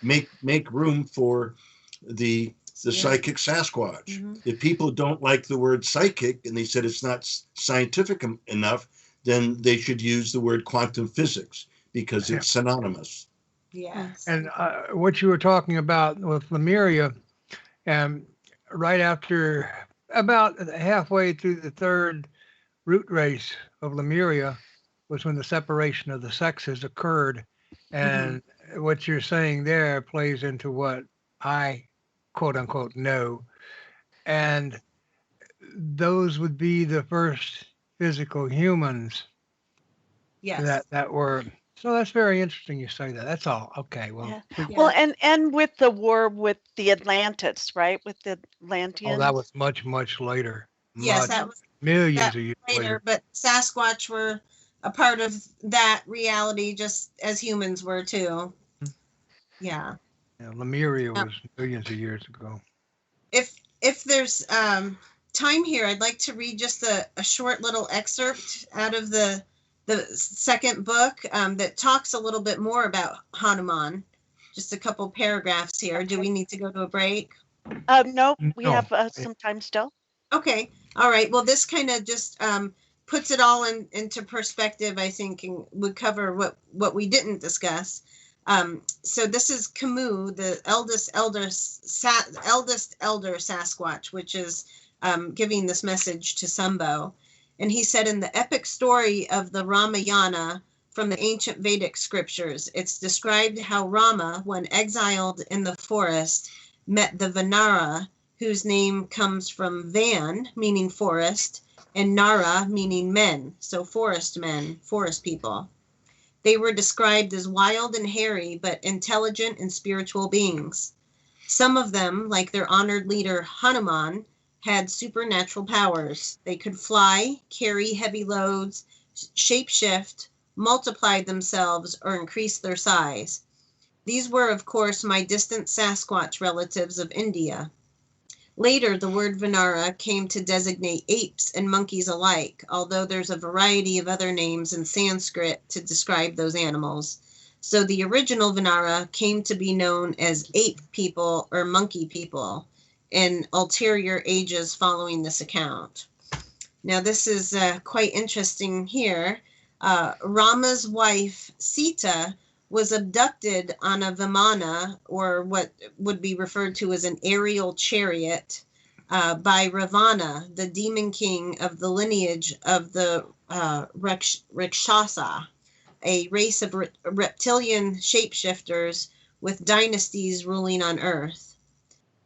make room for the psychic Sasquatch. Mm-hmm. If people don't like the word psychic and they said it's not scientific enough, then they should use the word quantum physics because it's synonymous. Yes. And what you were talking about with Lemuria, right after about halfway through the third root race of Lemuria was when the separation of the sexes occurred. And what you're saying there plays into what I quote unquote know. And those would be the first physical humans that were. So that's very interesting you say that. That's all. Okay. Well, well, and with the war with the Atlantis, right? With the Atlanteans. Oh, that was much, much later. Yes, that was millions of years later. But Sasquatch were a part of that reality just as humans were too. Yeah. Lemuria was millions of years ago. If there's time here, I'd like to read just a short little excerpt out of the second book that talks a little bit more about Hanuman. Just a couple paragraphs here. Okay. Do we need to go to a break? No, we have some time still. Okay. All right. Well, this kind of just puts it all into perspective, I think, and would cover what we didn't discuss. So this is KAMOOCH, the eldest elder Sasquatch, which is giving this message to Sambho. And he said, in the epic story of the Ramayana from the ancient Vedic scriptures, it's described how Rama, when exiled in the forest, met the Vanara, whose name comes from Van, meaning forest, and Nara, meaning men. So forest men, forest people. They were described as wild and hairy, but intelligent and spiritual beings. Some of them, like their honored leader Hanuman, had supernatural powers. They could fly, carry heavy loads, shapeshift, multiply themselves, or increase their size. These were, of course, my distant Sasquatch relatives of India. Later, the word Vanara came to designate apes and monkeys alike, although there's a variety of other names in Sanskrit to describe those animals. So the original Vanara came to be known as ape people or monkey people in ulterior ages following this account. Now, this is quite interesting here. Rama's wife, Sita, was abducted on a Vimana, or what would be referred to as an aerial chariot, by Ravana, the demon king of the lineage of the Rakshasa, a race of reptilian shapeshifters with dynasties ruling on Earth.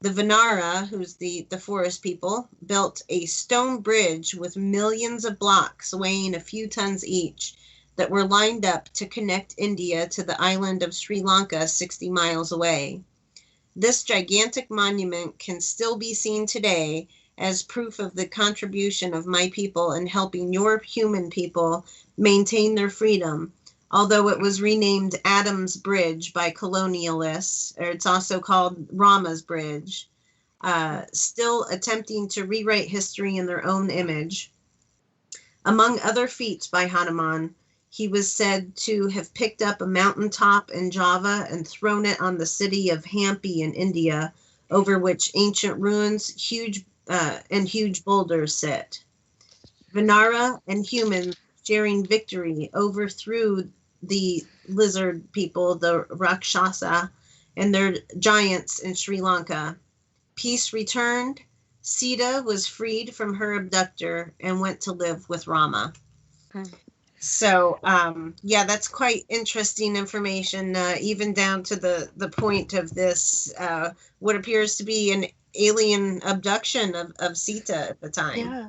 The Vanara, who's the forest people, built a stone bridge with millions of blocks weighing a few tons each that were lined up to connect India to the island of Sri Lanka 60 miles away. This gigantic monument can still be seen today as proof of the contribution of my people in helping your human people maintain their freedom, although it was renamed Adam's Bridge by colonialists, or it's also called Rama's Bridge, still attempting to rewrite history in their own image. Among other feats by Hanuman, he was said to have picked up a mountaintop in Java and thrown it on the city of Hampi in India, over which ancient ruins, huge boulders sit. Vanara and humans sharing victory overthrew the lizard people, the Rakshasa, and their giants in Sri Lanka. Peace returned. Sita was freed from her abductor and went to live with Rama. So, that's quite interesting information, even down to the point of this, what appears to be an alien abduction of Sita at the time. Yeah.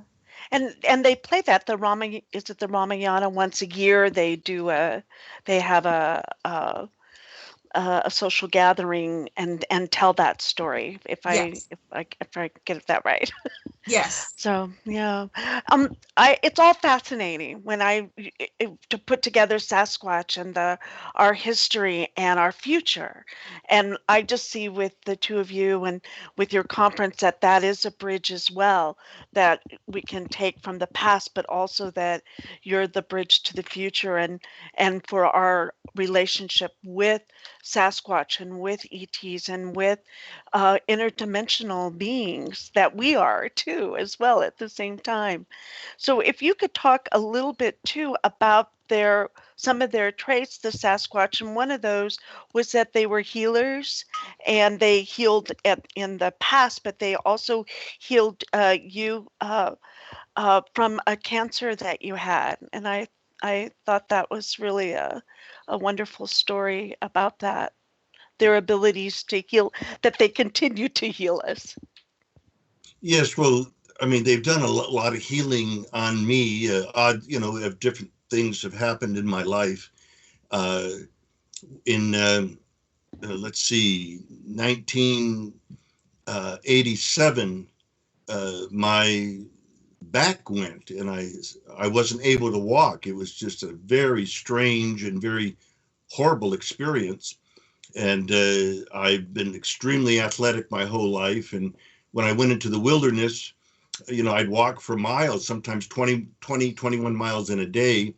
And they play that the Ramayana once a year. They have a social gathering and tell that story. If I get that right. Yes. So yeah, it's all fascinating when to put together Sasquatch and our history and our future, and I just see with the two of you and with your conference that is a bridge as well that we can take from the past, but also that you're the bridge to the future and for our relationship with Sasquatch and with ETs and with interdimensional beings that we are too as well at the same time. So if you could talk a little bit too about some of their traits, the Sasquatch, and one of those was that they were healers and they healed in the past, but they also healed you from a cancer that you had. And I thought that was really a wonderful story about that, their abilities to heal, that they continue to heal us. Yes, well, I mean, they've done a lot of healing on me. Of different things have happened in my life. Let's see, 1987, my back went and I wasn't able to walk. It was just a very strange and very horrible experience. And I've been extremely athletic my whole life. And when I went into the wilderness, I'd walk for miles, sometimes 21 miles in a day.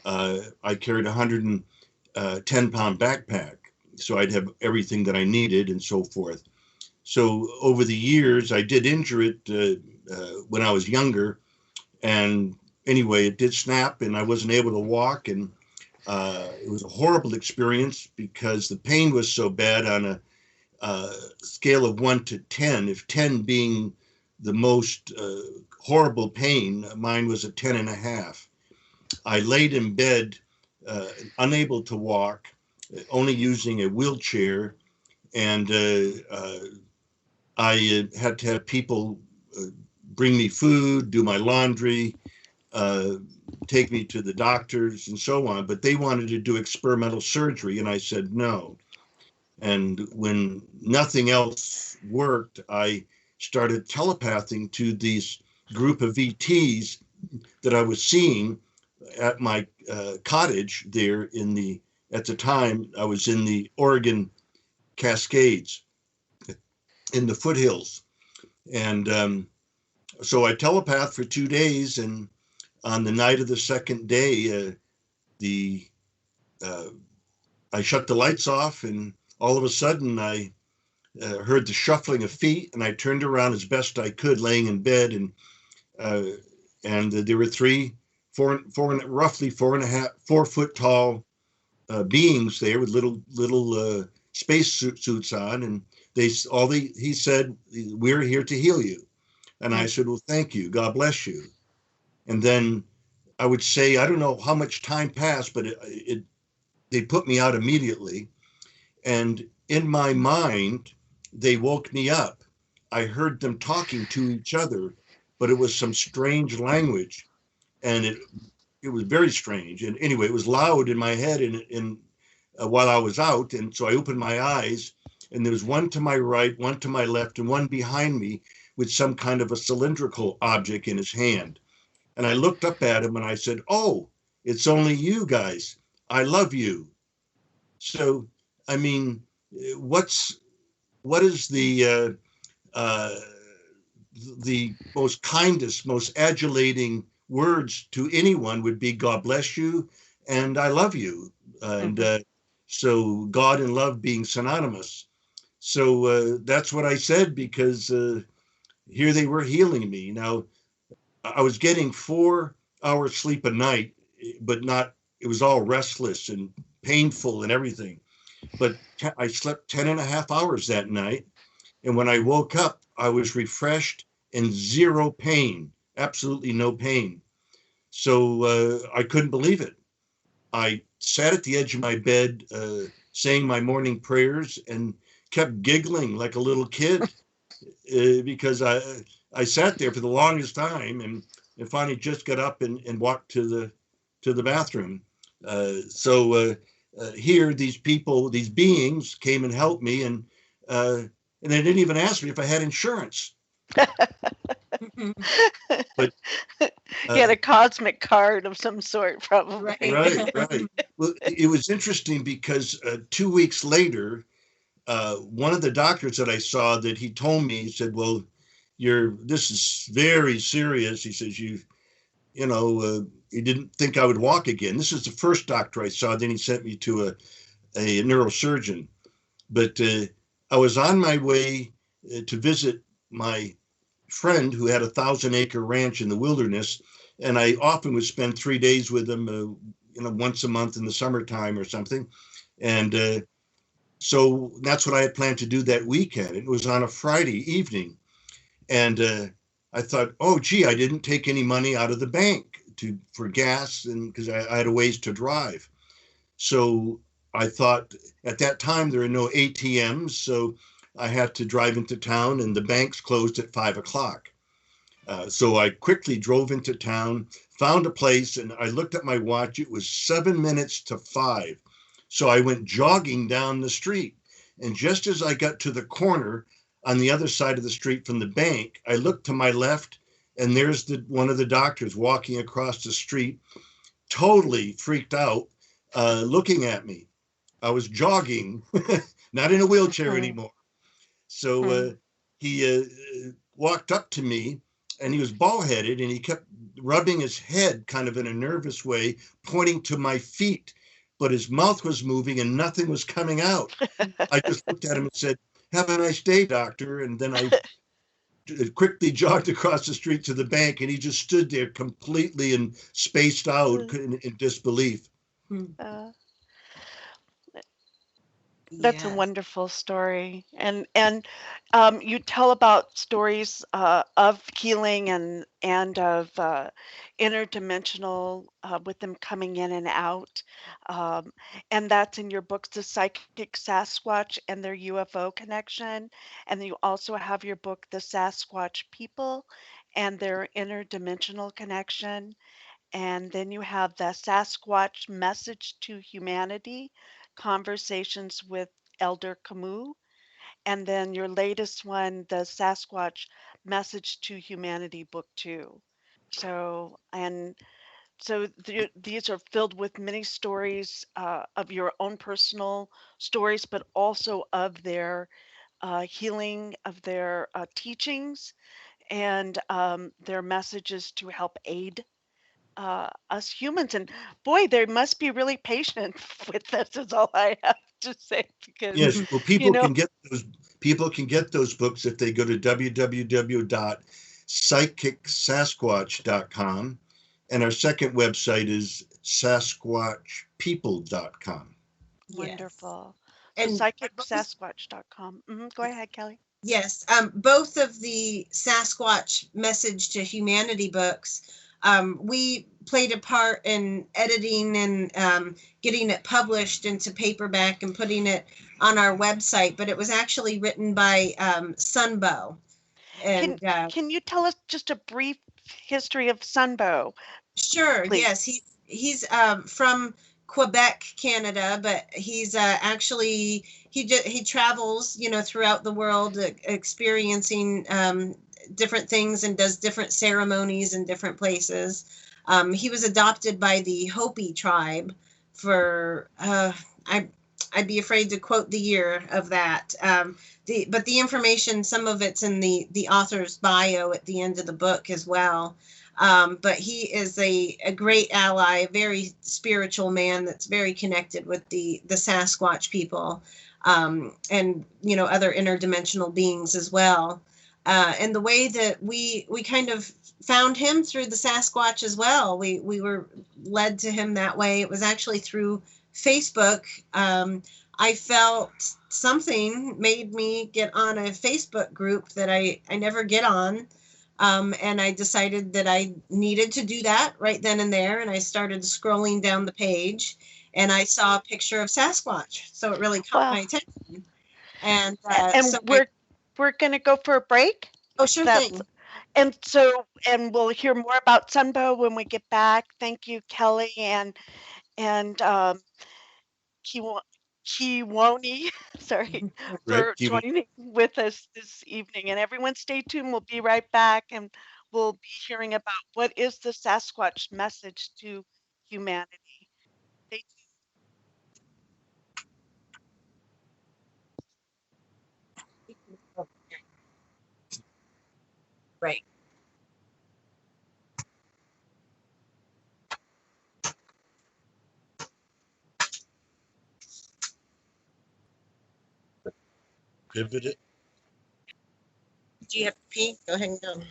I carried a 110-pound backpack, so I'd have everything that I needed and so forth. So over the years, I did injure it when I was younger. And anyway, it did snap and I wasn't able to walk. And it was a horrible experience because the pain was so bad on a scale of 1 to 10, if 10 being the most horrible pain, mine was a 10.5. I laid in bed, unable to walk, only using a wheelchair, and I had to have people bring me food, do my laundry, take me to the doctors and so on, but they wanted to do experimental surgery, and I said no. And when nothing else worked, I started telepathing to these group of ETs that I was seeing at my cottage there at the time, I was in the Oregon Cascades in the foothills. And so I telepathed for 2 days, and on the night of the second day, I shut the lights off, and all of a sudden I heard the shuffling of feet, and I turned around as best I could, laying in bed, and there were roughly 4 foot tall beings there with little space suits on, and he said, "We're here to heal you." And I said, well, thank you. God bless you. And then I would say, I don't know how much time passed, but they put me out immediately. And in my mind, they woke me up. I heard them talking to each other, but it was some strange language. And it was very strange. And anyway, it was loud in my head while I was out. And so I opened my eyes, and there was one to my right, one to my left, and one behind me with some kind of a cylindrical object in his hand. And I looked up at him and I said, oh, it's only you guys. I love you. So, I mean, what is the most kindest, most adulating words to anyone would be God bless you and I love you. And so God and love being synonymous. So that's what I said, because here they were healing me. Now, I was getting 4 hours sleep a night, but it was all restless and painful and everything. But I slept 10 and a half hours that night. And when I woke up, I was refreshed and zero pain, absolutely no pain. So I couldn't believe it. I sat at the edge of my bed, saying my morning prayers, and kept giggling like a little kid because I sat there for the longest time, and finally just got up and walked to the bathroom. Here, these people, these beings came and helped me, and they didn't even ask me if I had insurance. But he had a cosmic card of some sort, probably. Right. Well, it was interesting because 2 weeks later, one of the doctors that I saw, that he told me, he said, well, this is very serious. He says, you didn't think I would walk again. This is the first doctor I saw. Then he sent me to a neurosurgeon. But I was on my way to visit my friend who had a 1,000-acre ranch in the wilderness. And I often would spend 3 days with him, once a month in the summertime or something. And so that's what I had planned to do that weekend. It was on a Friday evening. And I thought, oh, gee, I didn't take any money out of the bank for gas, and because I had a ways to drive. So I thought, at that time, there are no ATMs. So I had to drive into town, and the banks closed at 5:00. So I quickly drove into town, found a place, and I looked at my watch. It was 7 minutes to 5. So I went jogging down the street. And just as I got to the corner on the other side of the street from the bank, I looked to my left, and there's one of the doctors walking across the street, totally freaked out, looking at me. I was jogging, not in a wheelchair anymore. So he walked up to me, and he was bald-headed, and he kept rubbing his head kind of in a nervous way, pointing to my feet, but his mouth was moving and nothing was coming out. I just looked at him and said, have a nice day, doctor. And then I quickly jogged across the street to the bank, and he just stood there completely and spaced out in disbelief. That's a wonderful story. And you tell about stories of healing and of interdimensional, with them coming in and out. And that's in your books, The Psychic Sasquatch and Their UFO Connection. And then you also have your book, The Sasquatch People and Their Interdimensional Connection. And then you have the Sasquatch Message to Humanity, Conversations with Elder KAMOOCH. And then your latest one, the Sasquatch Message to Humanity, Book 2. So these are filled with many stories of your own personal stories, but also of their healing, of their teachings, and their messages to help aid us humans. And boy, they must be really patient with this, is all I have to say, because yes, well, people can get those books if they go to www.psychicsasquatch.com, and our second website is sasquatchpeople.com. Wonderful. And So psychicsasquatch.com. Go ahead, Kelly. Yes, both of the Sasquatch Message to Humanity books, we played a part in editing and getting it published into paperback and putting it on our website, but it was actually written by Sunbow. Can And can you tell us just a brief history of Sunbow, sure, please? yes, he's from Quebec, Canada, but he's actually he travels, throughout the world, experiencing different things and does different ceremonies in different places. He was adopted by the Hopi tribe for I'd be afraid to quote the year of that. But the information, some of it's in the author's bio at the end of the book as well. But he is a great ally, a very spiritual man that's very connected with the Sasquatch people, and other interdimensional beings as well. And the way that we kind of found him through the Sasquatch as well. We were led to him that way. It was actually through Facebook. I felt something made me get on a Facebook group that I never get on. And I decided that I needed to do that right then and there. And I started scrolling down the page and I saw a picture of Sasquatch. So it really caught my attention. And so we're going to go for a break. Oh, sure thing. And we'll hear more about Sunbow when we get back. Thank you, Kelly and Kewaunee, sorry, for joining with us this evening. And everyone stay tuned. We'll be right back and we'll be hearing about what is the Sasquatch message to humanity. Stay tuned. Right. Pivot it. Do you have to pee? Go ahead and go.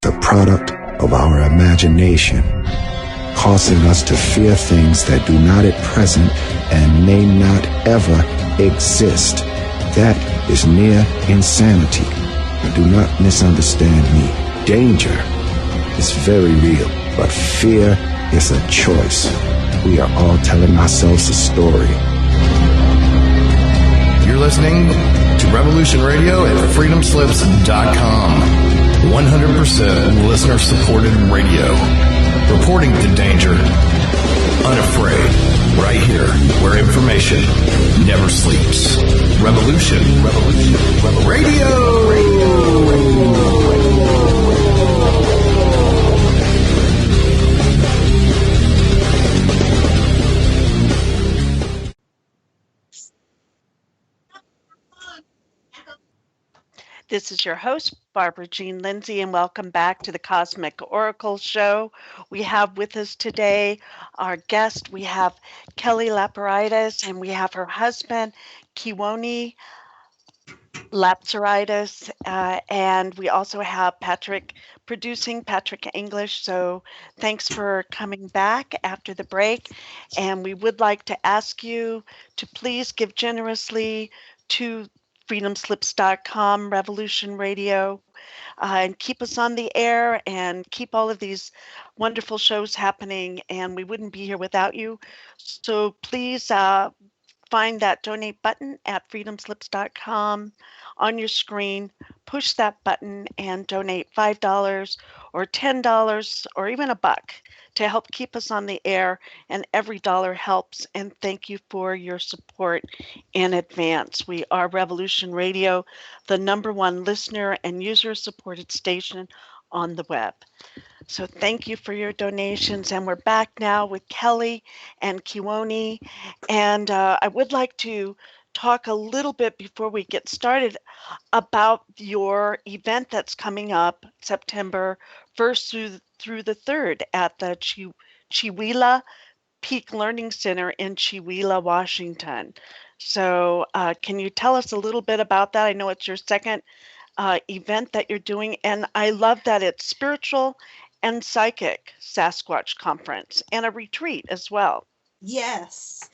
The product of our imagination, causing us to fear things that do not at present and may not ever exist. That is near insanity. Do not misunderstand me. Danger is very real, but fear is a choice. We are all telling ourselves a story. You're listening to Revolution Radio at freedomslips.com. 100% listener-supported radio. Reporting to danger. Unafraid. Right here, where information never sleeps. Revolution. Radio. This is your host, Barbara Jean Lindsey, and welcome back to the Cosmic Oracle Show. We have with us today our guest. We have Kelly Lapseritis, and we have her husband, Kewaunee Lapseritis, and we also have Patrick English. So thanks for coming back after the break. And we would like to ask you to please give generously to freedomslips.com, Revolution Radio, and keep us on the air and keep all of these wonderful shows happening. And we wouldn't be here without you. So please find that donate button at freedomslips.com on your screen. Push that button and donate $5 or $10 or even $1 to help keep us on the air, and every dollar helps. And thank you for your support in advance. We are Revolution Radio, the #1 listener and user-supported station on the web. So thank you for your donations. And we're back now with Kelly and Kewaunee. And I would like to talk a little bit before we get started about your event that's coming up September 1st through the 3rd at the Chewelah Peak Learning Center in Chewelah, Washington. So can you tell us a little bit about that? I know it's your second event that you're doing, and I love that it's spiritual and psychic Sasquatch conference and a retreat as well. Yes.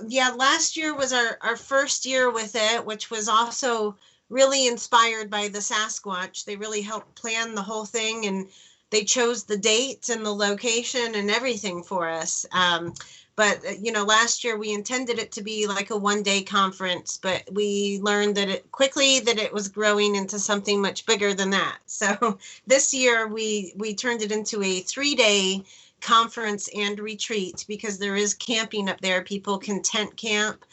Yeah, last year was our first year with it, which was also really inspired by the Sasquatch. They really helped plan the whole thing, and they chose the date and the location and everything for us. But last year we intended it to be like a one-day conference, but we learned that it was growing into something much bigger than that. So this year we turned it into a 3-day conference and retreat, because there is camping up there. People can tent camp,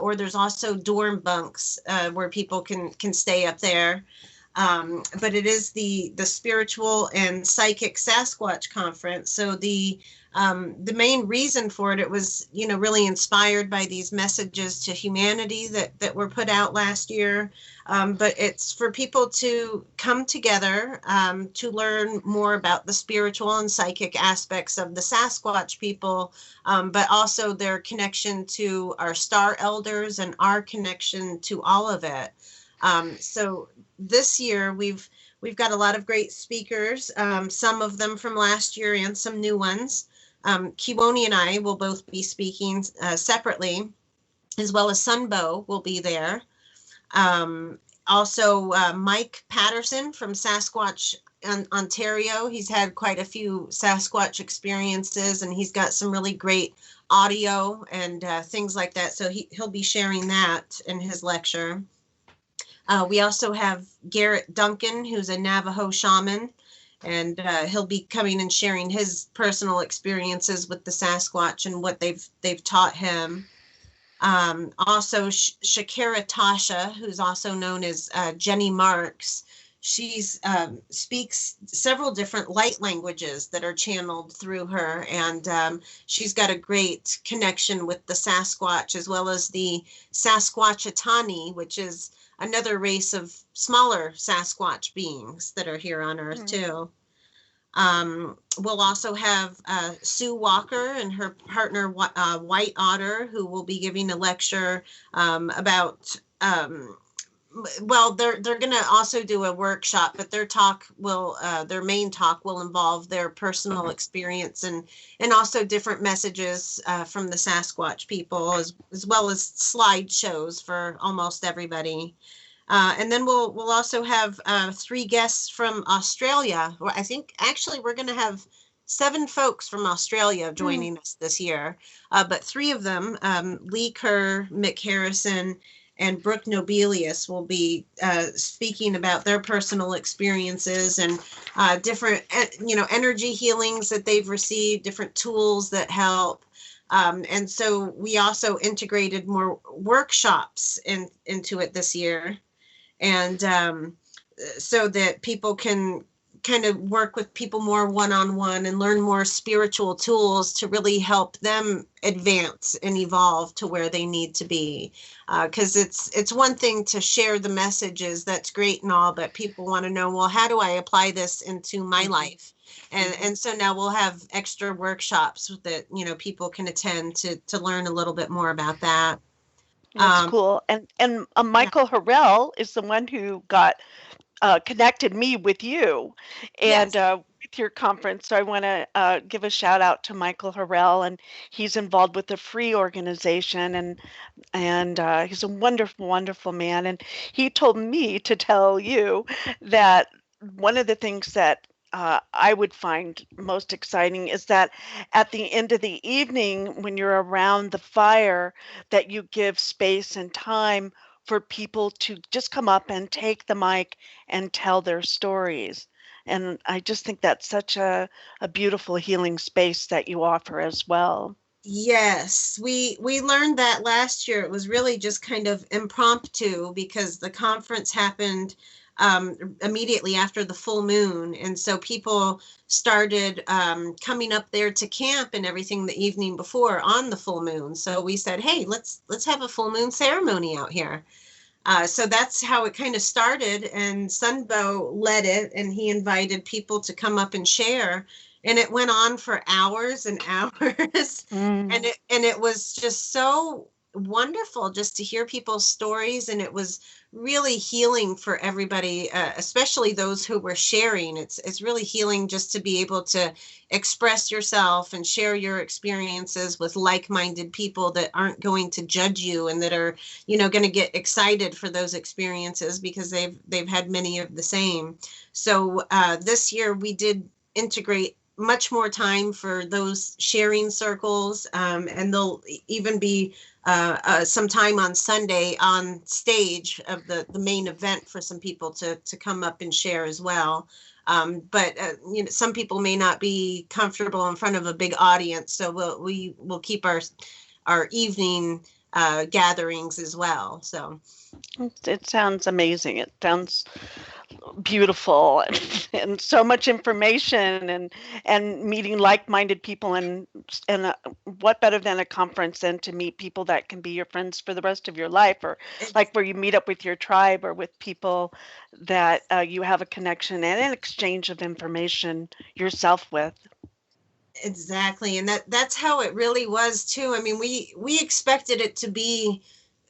or there's also dorm bunks where people can stay up there. But it is the spiritual and psychic Sasquatch conference. So the main reason for it was, really inspired by these messages to humanity that were put out last year. But it's for people to come together to learn more about the spiritual and psychic aspects of the Sasquatch people, but also their connection to our star elders and our connection to all of it. So this year we've got a lot of great speakers, some of them from last year and some new ones. Kewaunee and I will both be speaking separately, as well as Sunbow will be there. Also, Mike Patterson from Sasquatch Ontario. He's had quite a few Sasquatch experiences, and he's got some really great audio and things like that. So he'll be sharing that in his lecture. We also have Garrett Duncan, who's a Navajo shaman, and he'll be coming and sharing his personal experiences with the Sasquatch and what they've taught him. Also, Shakira Tasha, who's also known as Jenny Marks. She's speaks several different light languages that are channeled through her, and she's got a great connection with the Sasquatch, as well as the Sasquatchatani, which is another race of smaller Sasquatch beings that are here on Earth too. We'll also have Sue Walker and her partner White Otter, who will be giving a lecture about. Well, they're going to also do a workshop, but their main talk will involve their personal experience and also different messages from the Sasquatch people, as well as slideshows for almost everybody. And then we'll also have 3 guests from Australia. I think actually we're going to have 7 folks from Australia joining us this year, but 3 of them, Lee Kerr, Mick Harrison, and Brooke Nobelius, will be speaking about their personal experiences and different, energy healings that they've received, different tools that help. And so we also integrated more workshops into it this year. And so that people can kind of work with people more one-on-one and learn more spiritual tools to really help them advance and evolve to where they need to be. Because it's one thing to share the messages, that's great and all, but people want to know, well, how do I apply this into my life? And so now we'll have extra workshops that, people can attend to learn a little bit more about that. That's cool. And Michael Harrell is the one who got connected me with you and with your conference. So I want to give a shout out to Michael Harrell, and he's involved with the Free organization, and he's a wonderful, wonderful man. And he told me to tell you that one of the things that I would find most exciting is that at the end of the evening, when you're around the fire, that you give space and time for people to just come up and take the mic and tell their stories. And I just think that's such a beautiful healing space that you offer as well. Yes, we learned that last year. It was really just kind of impromptu because the conference happened immediately after the full moon, and so people started coming up there to camp and everything the evening before on the full moon. So we said, hey, let's have a full moon ceremony out here. So that's how it kind of started, and Sunbow led it, and he invited people to come up and share, and it went on for hours and hours. And it was just so wonderful just to hear people's stories, and it was really healing for everybody, especially those who were sharing. It's really healing just to be able to express yourself and share your experiences with like-minded people that aren't going to judge you and that are, going to get excited for those experiences because they've had many of the same. So this year we did integrate much more time for those sharing circles, and there'll even be some time on Sunday on stage of the main event for some people to come up and share as well. But some people may not be comfortable in front of a big audience, so we'll keep our evening gatherings as well. So it sounds amazing. It sounds beautiful and so much information and meeting like-minded people and what better than a conference than to meet people that can be your friends for the rest of your life, or like where you meet up with your tribe or with people that you have a connection and an exchange of information yourself with. Exactly. And that's how it really was too. I mean, we expected it to be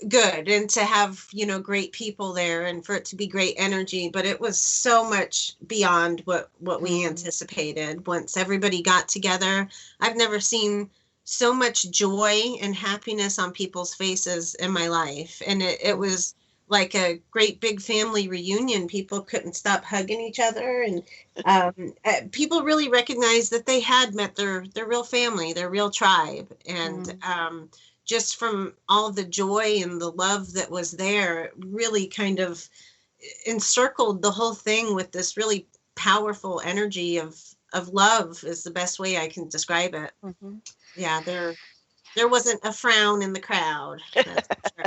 good and to have, great people there and for it to be great energy, but it was so much beyond what we anticipated. Once everybody got together, I've never seen so much joy and happiness on people's faces in my life. And it was like a great big family reunion. People couldn't stop hugging each other, and people really recognized that they had met their real family, their real tribe. And just from all the joy and the love that was there, it really kind of encircled the whole thing with this really powerful energy of love is the best way I can describe it. Mm-hmm. Yeah, there wasn't a frown in the crowd. That's for sure.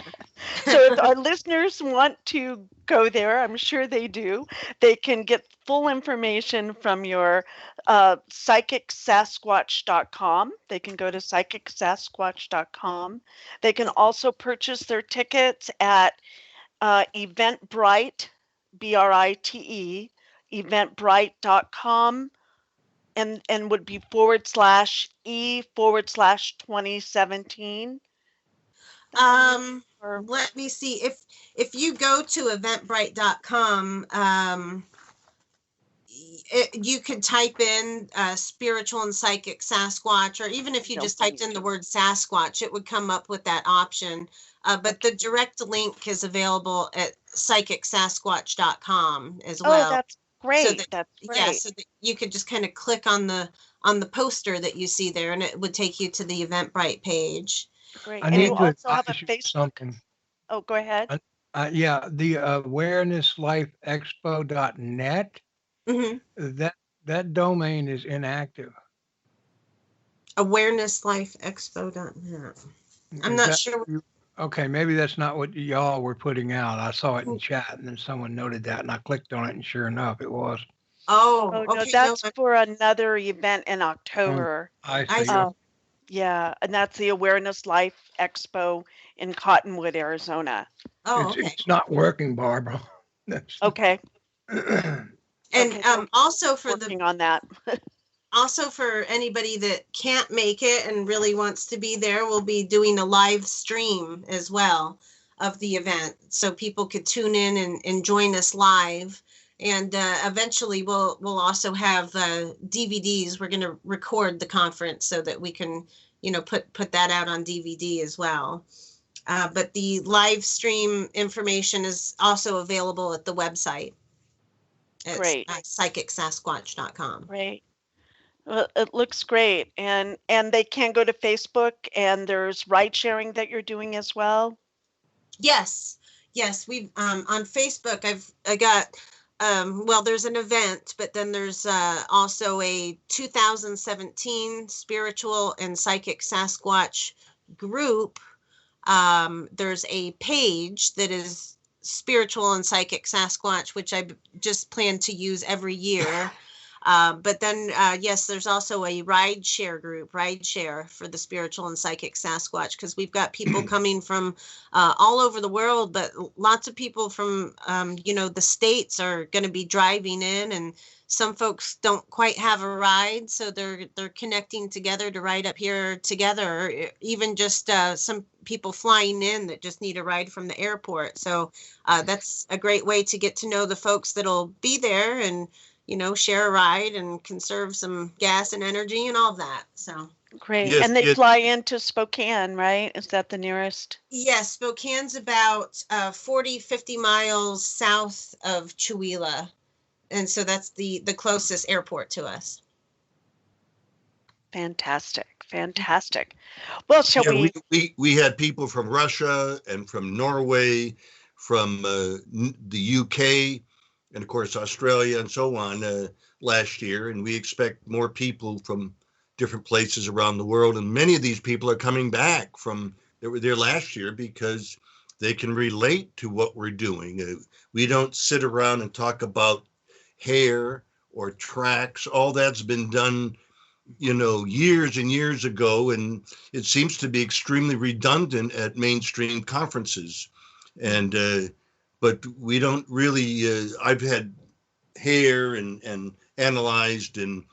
So if our listeners want to go there, I'm sure they do, they can get full information from your psychicsasquatch.com. They can go to psychicsasquatch.com. They can also purchase their tickets at Eventbrite, Brite, eventbrite.com, and would be /E/2017. Let me see. If you go to eventbrite.com, you could type in spiritual and psychic Sasquatch, or even if you just typed in the word Sasquatch, it would come up with that option. But the direct link is available at psychicsasquatch.com as well. Oh, that's great. So that's great. Yeah, so that you could just kind of click on the poster that you see there, and it would take you to the Eventbrite page. Great. I And need you to also have a advise you Facebook. something. Oh, go ahead. Yeah, the awareness-life-expo.net, Mm-hmm. that domain is inactive. Awareness-life-expo.net. I'm Is not that- sure. Okay, maybe that's not what y'all were putting out. I saw it in chat, and then someone noted that, and I clicked on it, and sure enough, it was. Oh, Oh, no, okay. that's for another event in October. I I see. see. Yeah, and that's the Awareness Life Expo in Cottonwood, Arizona. Oh, It's, okay. it's not working, Barbara. That's Okay. And Okay, also for working on that. also for anybody that can't make it and really wants to be there, we'll be doing a live stream as well of the event, so people could tune in and join us live. And eventually we'll also have DVDs. We're going to record the conference so that we can, put that out on DVD as well. But the live stream information is also available at the website. It's Great. psychicsasquatch.com. Great. Well, it looks great. And they can go to Facebook, and there's ride sharing that you're doing as well. Yes. We've on Facebook. I got there's an event, but then there's also a 2017 Spiritual and Psychic Sasquatch group. There's a page that is Spiritual and Psychic Sasquatch, which I just plan to use every year. But then, yes, there's also a ride share group, ride share for the spiritual and psychic Sasquatch, because we've got people coming from all over the world, but lots of people from, the States are going to be driving in, and some folks don't quite have a ride, so they're connecting together to ride up here together, or even just some people flying in that just need a ride from the airport. So that's a great way to get to know the folks that'll be there and, share a ride and conserve some gas and energy and all that. So Great. Yes, And they yes. fly into Spokane, right? Is that the nearest? yes, Spokane's about 40, 50 miles south of Chewelah. And so that's the closest airport to us. Fantastic. Fantastic. Well, shall Yeah, we? we had people from Russia and from Norway, from the UK, and of course Australia and so on last year, and we expect more people from different places around the world. And many of these people are coming back from they were there last year because they can relate to what we're doing. We don't sit around and talk about hair or tracks. All that's been done years and years ago, and it seems to be extremely redundant at mainstream conferences. And but we don't really. I've had hair and analyzed and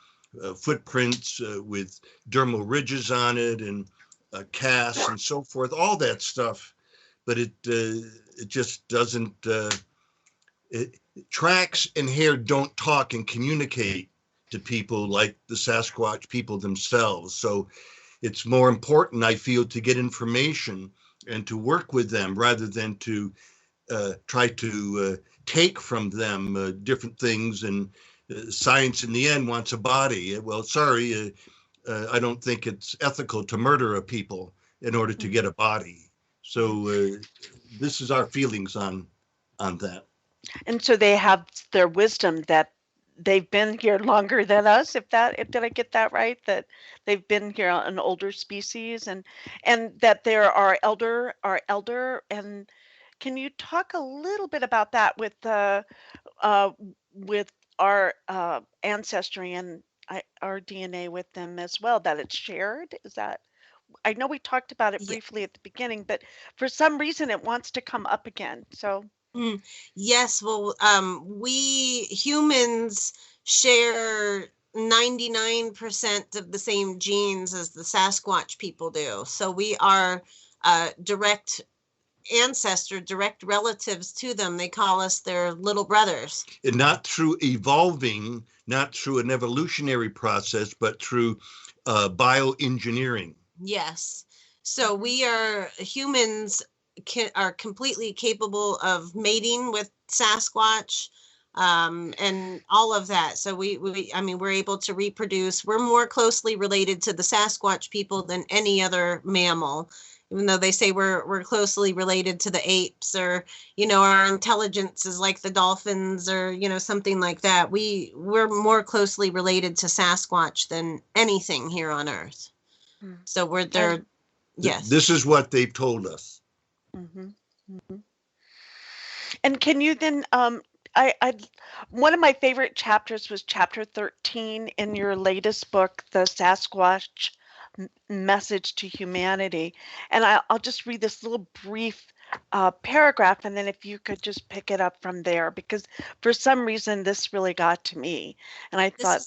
footprints with dermal ridges on it and casts and so forth, all that stuff. But it just doesn't. Tracks and hair don't talk and communicate to people like the Sasquatch people themselves. So it's more important, I feel, to get information and to work with them rather than to try to take from them different things. And science in the end wants a body. Well, sorry, I don't think it's ethical to murder a people in order to get a body. So this is our feelings on that. And so they have their wisdom that they've been here longer than us. Did I get that right? That they've been here, an older species, and that there are elder. And can you talk a little bit about that with our ancestry and our DNA with them as well? That it's shared. Is that? I know we talked about it Yeah. briefly at the beginning, but for some reason it wants to come up again. So. Yes, well, we humans share 99% of the same genes as the Sasquatch people do. So we are direct ancestor, direct relatives to them. They call us their little brothers. And not through evolving, not through an evolutionary process, but through bioengineering. Yes. So we are humans are completely capable of mating with Sasquatch and all of that. So we're able to reproduce. We're more closely related to the Sasquatch people than any other mammal, even though they say we're closely related to the apes, or our intelligence is like the dolphins, or something like that. We're more closely related to Sasquatch than anything here on Earth. So we're there. Yes. This is what they've told us. Mm-hmm. Mm-hmm. And can you then one of my favorite chapters was chapter 13 in your latest book, The Sasquatch Message to Humanity. And I'll just read this little brief paragraph, and then if you could just pick it up from there, because for some reason this really got to me, and I thought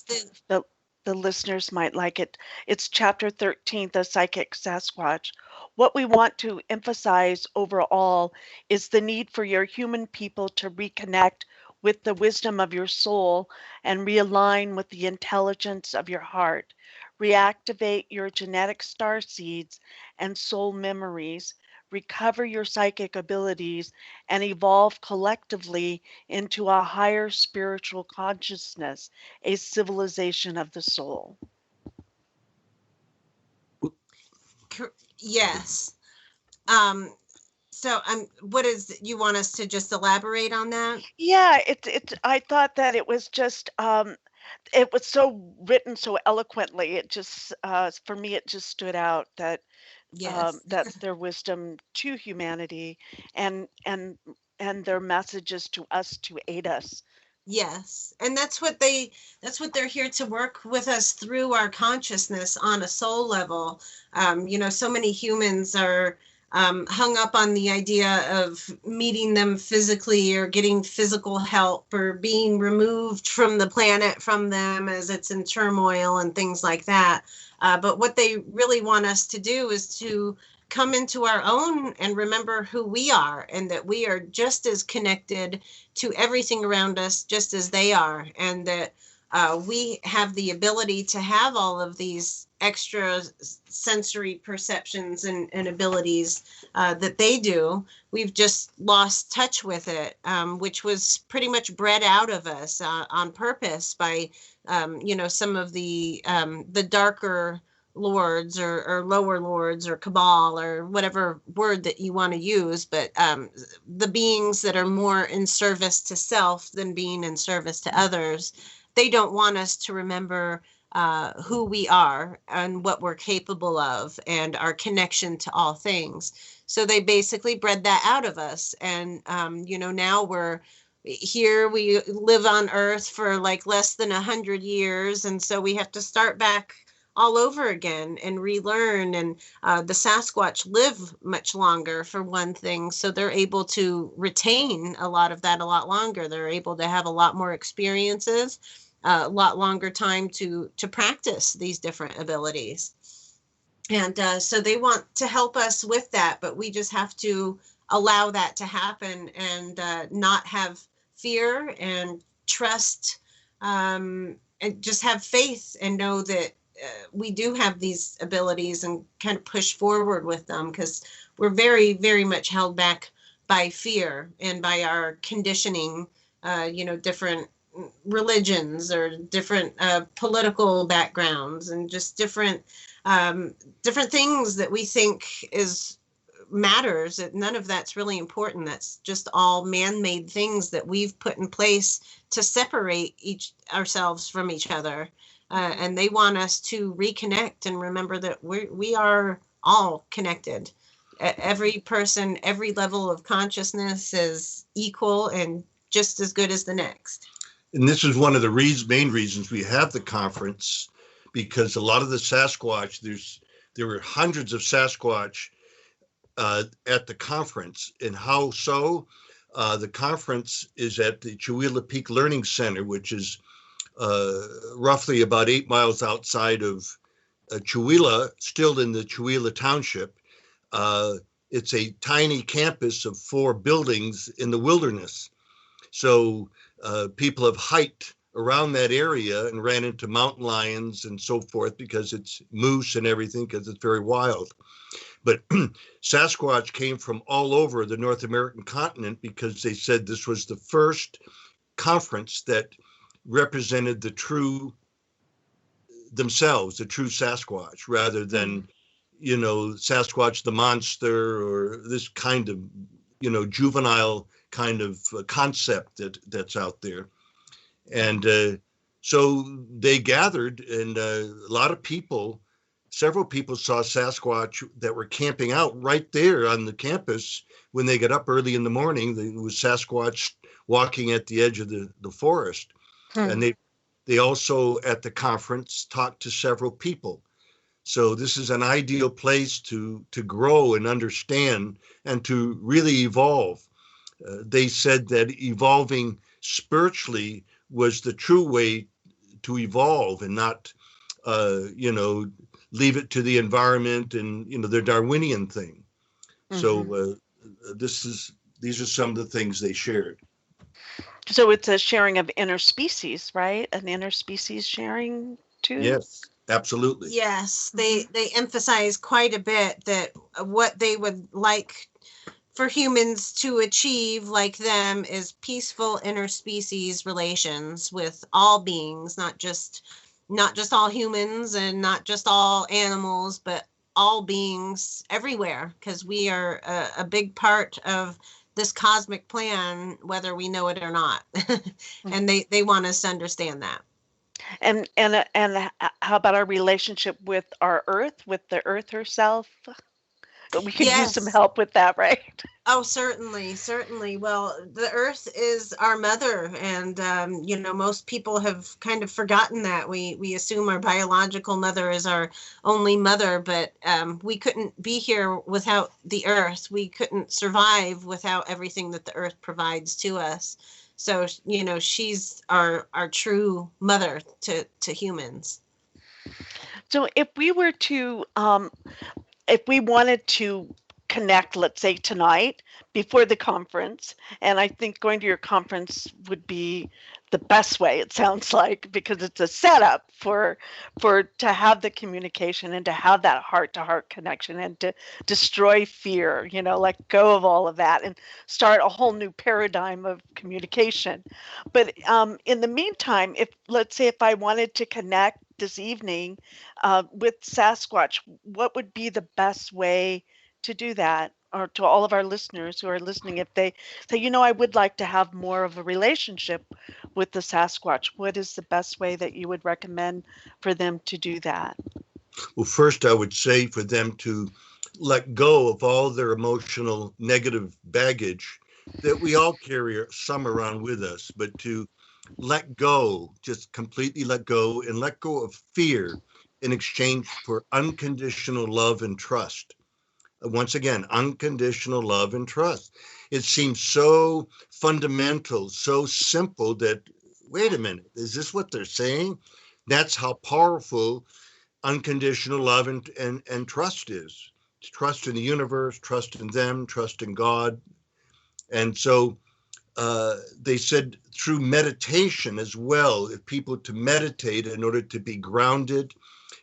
the listeners might like it. It's chapter 13, The Psychic Sasquatch. What we want to emphasize overall is the need for your human people to reconnect with the wisdom of your soul and realign with the intelligence of your heart. Reactivate your genetic star seeds and soul memories. Recover your psychic abilities and evolve collectively into a higher spiritual consciousness, a civilization of the soul. Yes. So what is, you want us to just elaborate on that? Yeah, I thought that it was just it was so written so eloquently. It just for me it just stood out that Yes. that their wisdom to humanity and their messages to us to aid us Yes. And that's what they're here to work with us through our consciousness on a soul level. So many humans are hung up on the idea of meeting them physically or getting physical help or being removed from the planet from them as it's in turmoil and things like that. But what they really want us to do is to come into our own and remember who we are, and that we are just as connected to everything around us just as they are, and that we have the ability to have all of these extra sensory perceptions and abilities that they do. We've just lost touch with it, which was pretty much bred out of us on purpose by some of the darker lords or lower lords or cabal or whatever word that you want to use, but the beings that are more in service to self than being in service to others, they don't want us to remember who we are and what we're capable of and our connection to all things. So they basically bred that out of us. And, now we're here, we live on Earth for like less than 100 years. And so we have to start back all over again and relearn. And the Sasquatch live much longer, for one thing, so they're able to retain a lot of that a lot longer. They're able to have a lot more experiences, a lot longer time to practice these different abilities. And so they want to help us with that, but we just have to allow that to happen and not have fear and trust, and just have faith and know that we do have these abilities and kind of push forward with them, because we're very, very much held back by fear and by our conditioning, different religions or different political backgrounds and just different things that we think matters. None of that's really important. That's just all man-made things that we've put in place to separate ourselves from each other. And they want us to reconnect and remember that we are all connected. Every person, every level of consciousness is equal and just as good as the next. And this is one of the main reasons we have the conference, because a lot of the Sasquatch, there were hundreds of Sasquatch at the conference. And how so? The conference is at the Chewelah Peak Learning Center, which is roughly about 8 miles outside of Chewelah, still in the Chewelah Township. It's a tiny campus of 4 buildings in the wilderness. So people have hiked around that area and ran into mountain lions and so forth, because it's moose and everything, because it's very wild. But Sasquatch came from all over the North American continent, because they said this was the first conference that represented the true themselves, the true Sasquatch, rather than, Sasquatch the monster or this kind of, juvenile kind of concept that's out there. And so they gathered, and a lot of people, several people saw Sasquatch that were camping out right there on the campus when they got up early in the morning. There was Sasquatch walking at the edge of the forest. And they also at the conference talked to several people. So this is an ideal place to grow and understand and to really evolve. They said that evolving spiritually was the true way to evolve, and not, leave it to the environment and, the Darwinian thing. Mm-hmm. So these are some of the things they shared. So it's a sharing of interspecies, right? An interspecies sharing too? Yes, absolutely. Yes, they emphasize quite a bit that what they would like for humans to achieve like them is peaceful interspecies relations with all beings, not just all humans and not just all animals, but all beings everywhere, because we are a big part of this cosmic plan, whether we know it or not. And they want us to understand that. And how about our relationship with our Earth, with the Earth herself? But we could use some Yes. help with that, right? Oh, certainly, certainly. Well, the earth is our mother, and most people have kind of forgotten that. We assume our biological mother is our only mother, but we couldn't be here without the earth. We couldn't survive without everything that the earth provides to us. So, she's our true mother to humans. So if we wanted to connect, let's say tonight before the conference, and I think going to your conference would be the best way, it sounds like, because it's a setup for to have the communication and to have that heart to heart connection and to destroy fear, let go of all of that and start a whole new paradigm of communication. But in the meantime, let's say if I wanted to connect this evening with Sasquatch, what would be the best way to do that? Or to all of our listeners who are listening, if they say, I would like to have more of a relationship with the Sasquatch, what is the best way that you would recommend for them to do that? Well, first, I would say for them to let go of all their emotional negative baggage that we all carry some around with us, but to let go, just completely let go, and let go of fear in exchange for unconditional love and trust. Once again, unconditional love and trust. It seems so fundamental, so simple that, wait a minute, is this what they're saying? That's how powerful unconditional love and trust is. Trust in the universe, trust in them, trust in God. And so they said through meditation as well, if people to meditate in order to be grounded,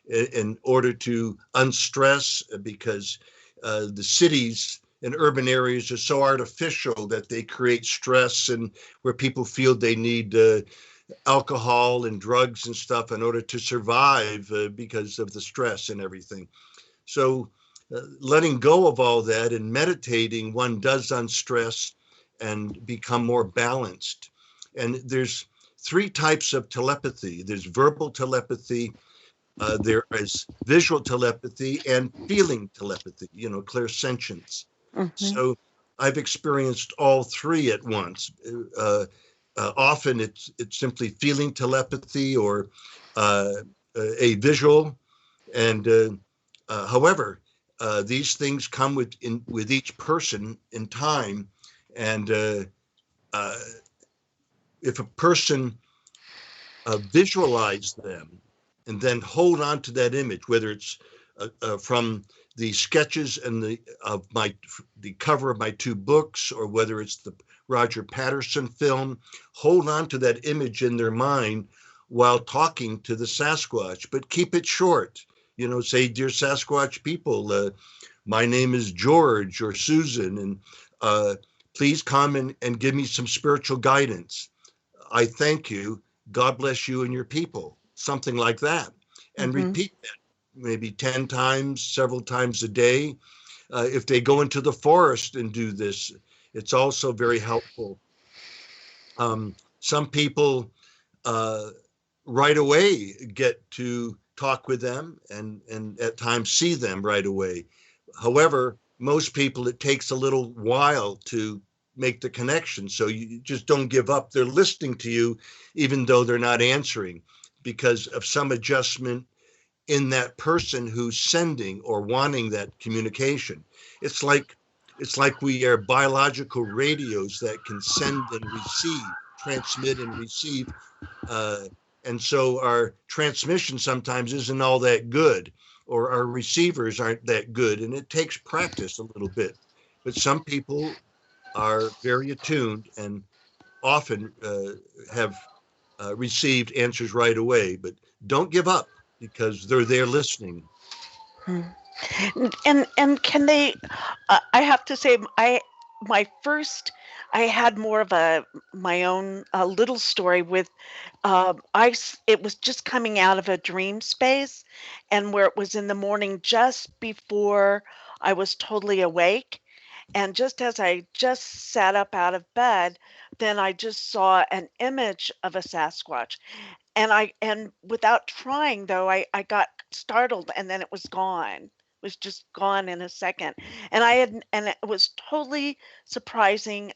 in order to unstress, because the cities and urban areas are so artificial that they create stress, and where people feel they need alcohol and drugs and stuff in order to survive because of the stress and everything. So letting go of all that and meditating, one does unstress and become more balanced. And there's 3 types of telepathy. There's verbal telepathy, there is visual telepathy, and feeling telepathy, clairsentience. Mm-hmm. So I've experienced all 3 at once. Often it's simply feeling telepathy or a visual. And however, these things come with each person in time. And if a person visualize them and then hold on to that image, whether it's from the sketches and the cover of my 2 books, or whether it's the Roger Patterson film, hold on to that image in their mind while talking to the Sasquatch, but keep it short. Say, dear Sasquatch people, my name is George or Susan, and please come and give me some spiritual guidance. I thank you. God bless you and your people. Something like that. And repeat that maybe 10 times, several times a day. If they go into the forest and do this, it's also very helpful. Some people right away get to talk with them and at times see them right away. However, most people, it takes a little while to make the connection. So you just don't give up. They're listening to you, even though they're not answering, because of some adjustment in that person who's sending or wanting that communication. It's like we are biological radios that can send and receive, transmit and receive. And so our transmission sometimes isn't all that good, or our receivers aren't that good. And it takes practice a little bit. But some people are very attuned and often have received answers right away. But don't give up, because they're there listening. And can they? I have to say, I had more of my own little story with it was just coming out of a dream space, and where it was in the morning just before I was totally awake. And just as I just sat up out of bed, then I just saw an image of a Sasquatch. And without trying though, I got startled, and then it was gone. was just gone in a second. And and it was totally surprising.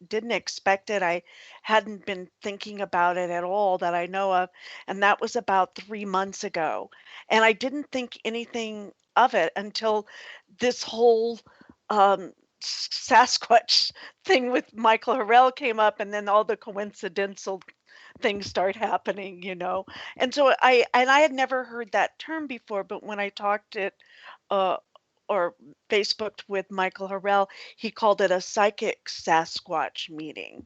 Didn't expect it. I hadn't been thinking about it at all that I know of. And that was about 3 months ago. And I didn't think anything of it until this whole um, Sasquatch thing with Michael Harrell came up, and then all the coincidental things start happening, you know. And so I had never heard that term before, but when I talked it uh, or Facebooked with Michael Harrell, he called it a psychic Sasquatch meeting.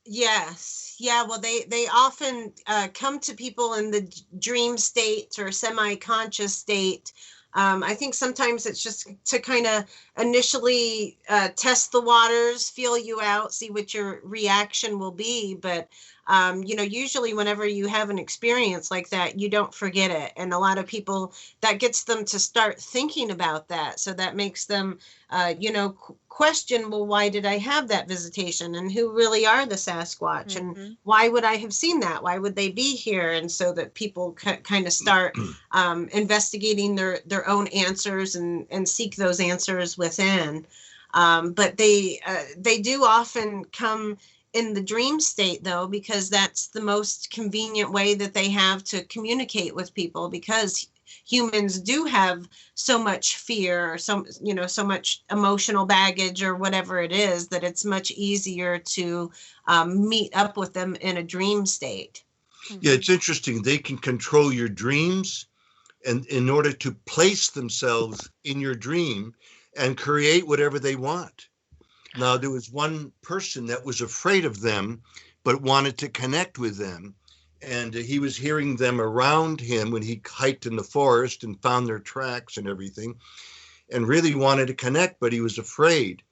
Yes. Yeah. Well, they often come to people in the dream state or semi-conscious state. I think sometimes it's just to kind of initially test the waters, feel you out, see what your reaction will be. But, usually whenever you have an experience like that, you don't forget it. And a lot of people, that gets them to start thinking about that. So that makes them, question, well, why did I have that visitation? And who really are the Sasquatch? And why would I have seen that? Why would they be here? And so that people kind of start investigating their own answers and seek those answers within. But they do often come in the dream state, though, because that's the most convenient way that they have to communicate with people, because humans do have so much fear or so much emotional baggage or whatever it is, that it's much easier to meet up with them in a dream state. Yeah, it's interesting. They can control your dreams, and in order to place themselves in your dream and create whatever they want. Now, there was one person that was afraid of them, but wanted to connect with them. And he was hearing them around him when he hiked in the forest and found their tracks and everything, and really wanted to connect, but he was afraid.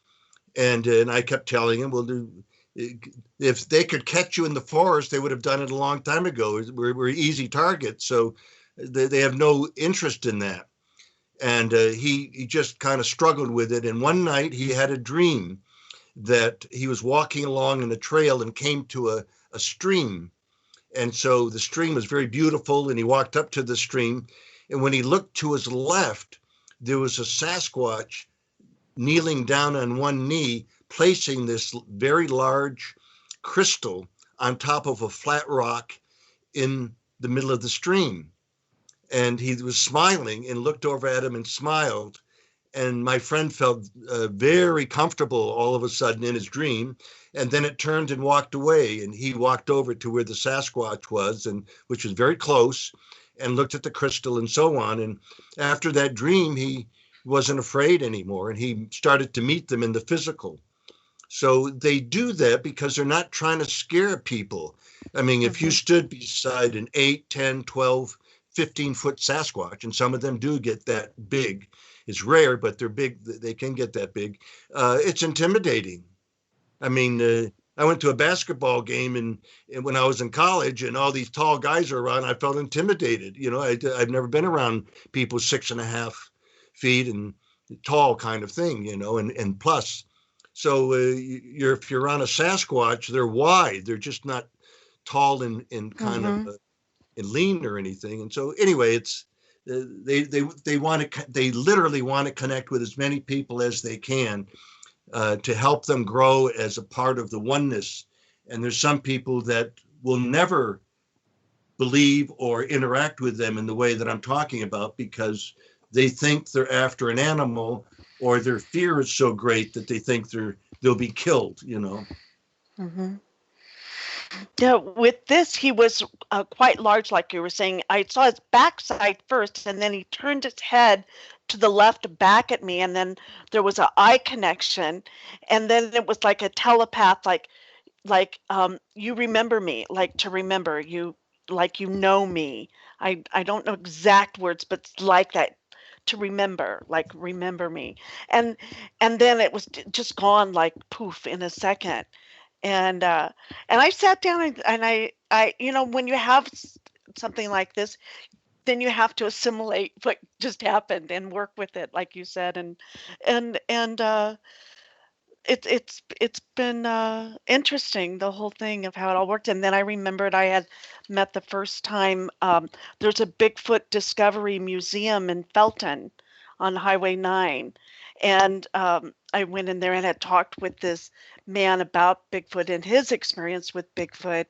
And I kept telling him, well, if they could catch you in the forest, they would have done it a long time ago. We're easy targets. So they have no interest in that. And he just kind of struggled with it. And one night he had a dream that he was walking along in a trail and came to a stream. And so the stream was very beautiful, and he walked up to the stream. And when he looked to his left, there was a Sasquatch kneeling down on one knee, placing this very large crystal on top of a flat rock in the middle of the stream. And he was smiling and looked over at him and smiled. And my friend felt very comfortable all of a sudden in his dream. And then it turned and walked away. And he walked over to where the Sasquatch was, and which was very close, and looked at the crystal and so on. And after that dream, he wasn't afraid anymore. And he started to meet them in the physical. So they do that because they're not trying to scare people. I mean, if you stood beside an 8, 10, 12, 15-foot Sasquatch, and some of them do get that big. It's rare, but they're big. They can get that big. It's intimidating. I mean, I went to a basketball game and when I was in college, and all these tall guys are around, I felt intimidated. You know, I've never been around people 6.5 feet and tall kind of thing, you know, and plus. So if you're on a Sasquatch, they're wide. They're just not tall and kind of and lean or anything. And so anyway, it's they literally want to connect with as many people as they can to help them grow as a part of the oneness. And there's some people that will never believe or interact with them in the way that I'm talking about, because they think they're after an animal, or their fear is so great that they think they'll be killed, you know. Yeah, with this, he was quite large, like you were saying. I saw his backside first, and then he turned his head to the left back at me, and then there was an eye connection, and then it was like a telepath, like you remember me, like to remember you, like you know me. I don't know exact words, but it's like that, to remember, like remember me. And then it was just gone like poof in a second. And I sat down and I when you have something like this, then you have to assimilate what just happened and work with it, like you said. And it's been interesting, the whole thing of how it all worked. And then I remembered I had met the first time. There's a Bigfoot Discovery Museum in Felton on Highway 9, and I went in there and had talked with this man about Bigfoot and his experience with Bigfoot,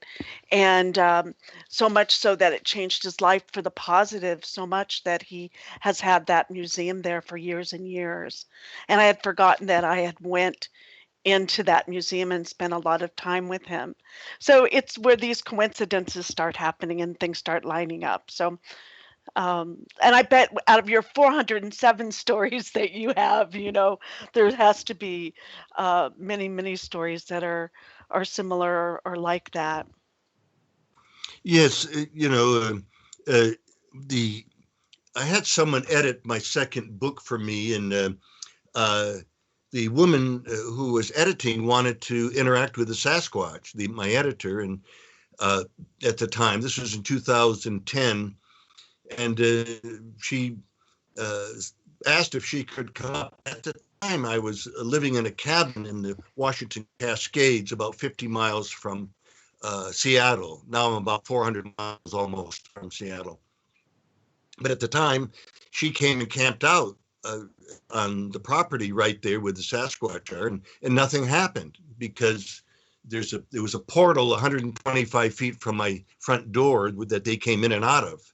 and so much so that it changed his life for the positive, so much that he has had that museum there for years and years. And I had forgotten that I had went into that museum and spent a lot of time with him. So it's where these coincidences start happening and things start lining up. So and I bet out of your 407 stories that you have, there has to be many, many stories that are similar or like that. Yes, the I had someone edit my second book for me, and the woman who was editing wanted to interact with the Sasquatch, my editor, and at the time, this was in 2010, and she asked if she could come up. At the time, I was living in a cabin in the Washington Cascades, about 50 miles from Seattle. Now I'm about 400 miles almost from Seattle. But at the time, she came and camped out on the property right there where the Sasquatch are, and nothing happened because there was a portal 125 feet from my front door that they came in and out of.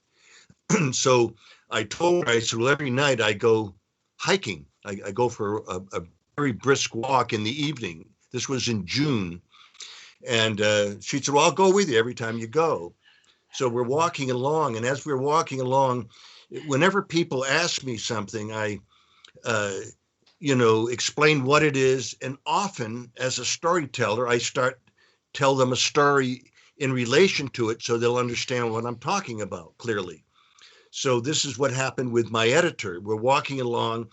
So I told her, I said, well, every night I go hiking. I go for a very brisk walk in the evening. This was in June. And she said, well, I'll go with you every time you go. So we're walking along. And as we're walking along, whenever people ask me something, I, explain what it is. And often as a storyteller, I tell them a story in relation to it so they'll understand what I'm talking about clearly. So this is what happened with my editor. We're walking along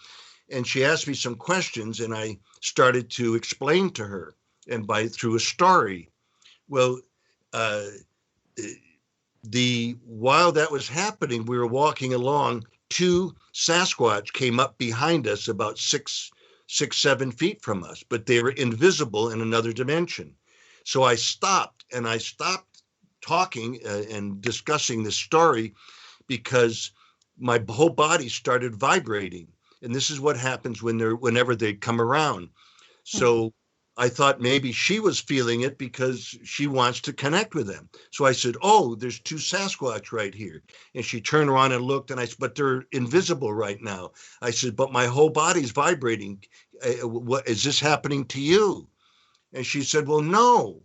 and she asked me some questions and I started to explain to her through a story. Well, while that was happening, we were walking along, two Sasquatch came up behind us about 7 feet from us, but they were invisible in another dimension. So I stopped talking and discussing the story because my whole body started vibrating. And this is what happens whenever they come around. So I thought maybe she was feeling it because she wants to connect with them. So I said, oh, there's two Sasquatch right here. And she turned around and looked and I said, but they're invisible right now. I said, but my whole body's vibrating. What is this happening to you? And she said, well, no.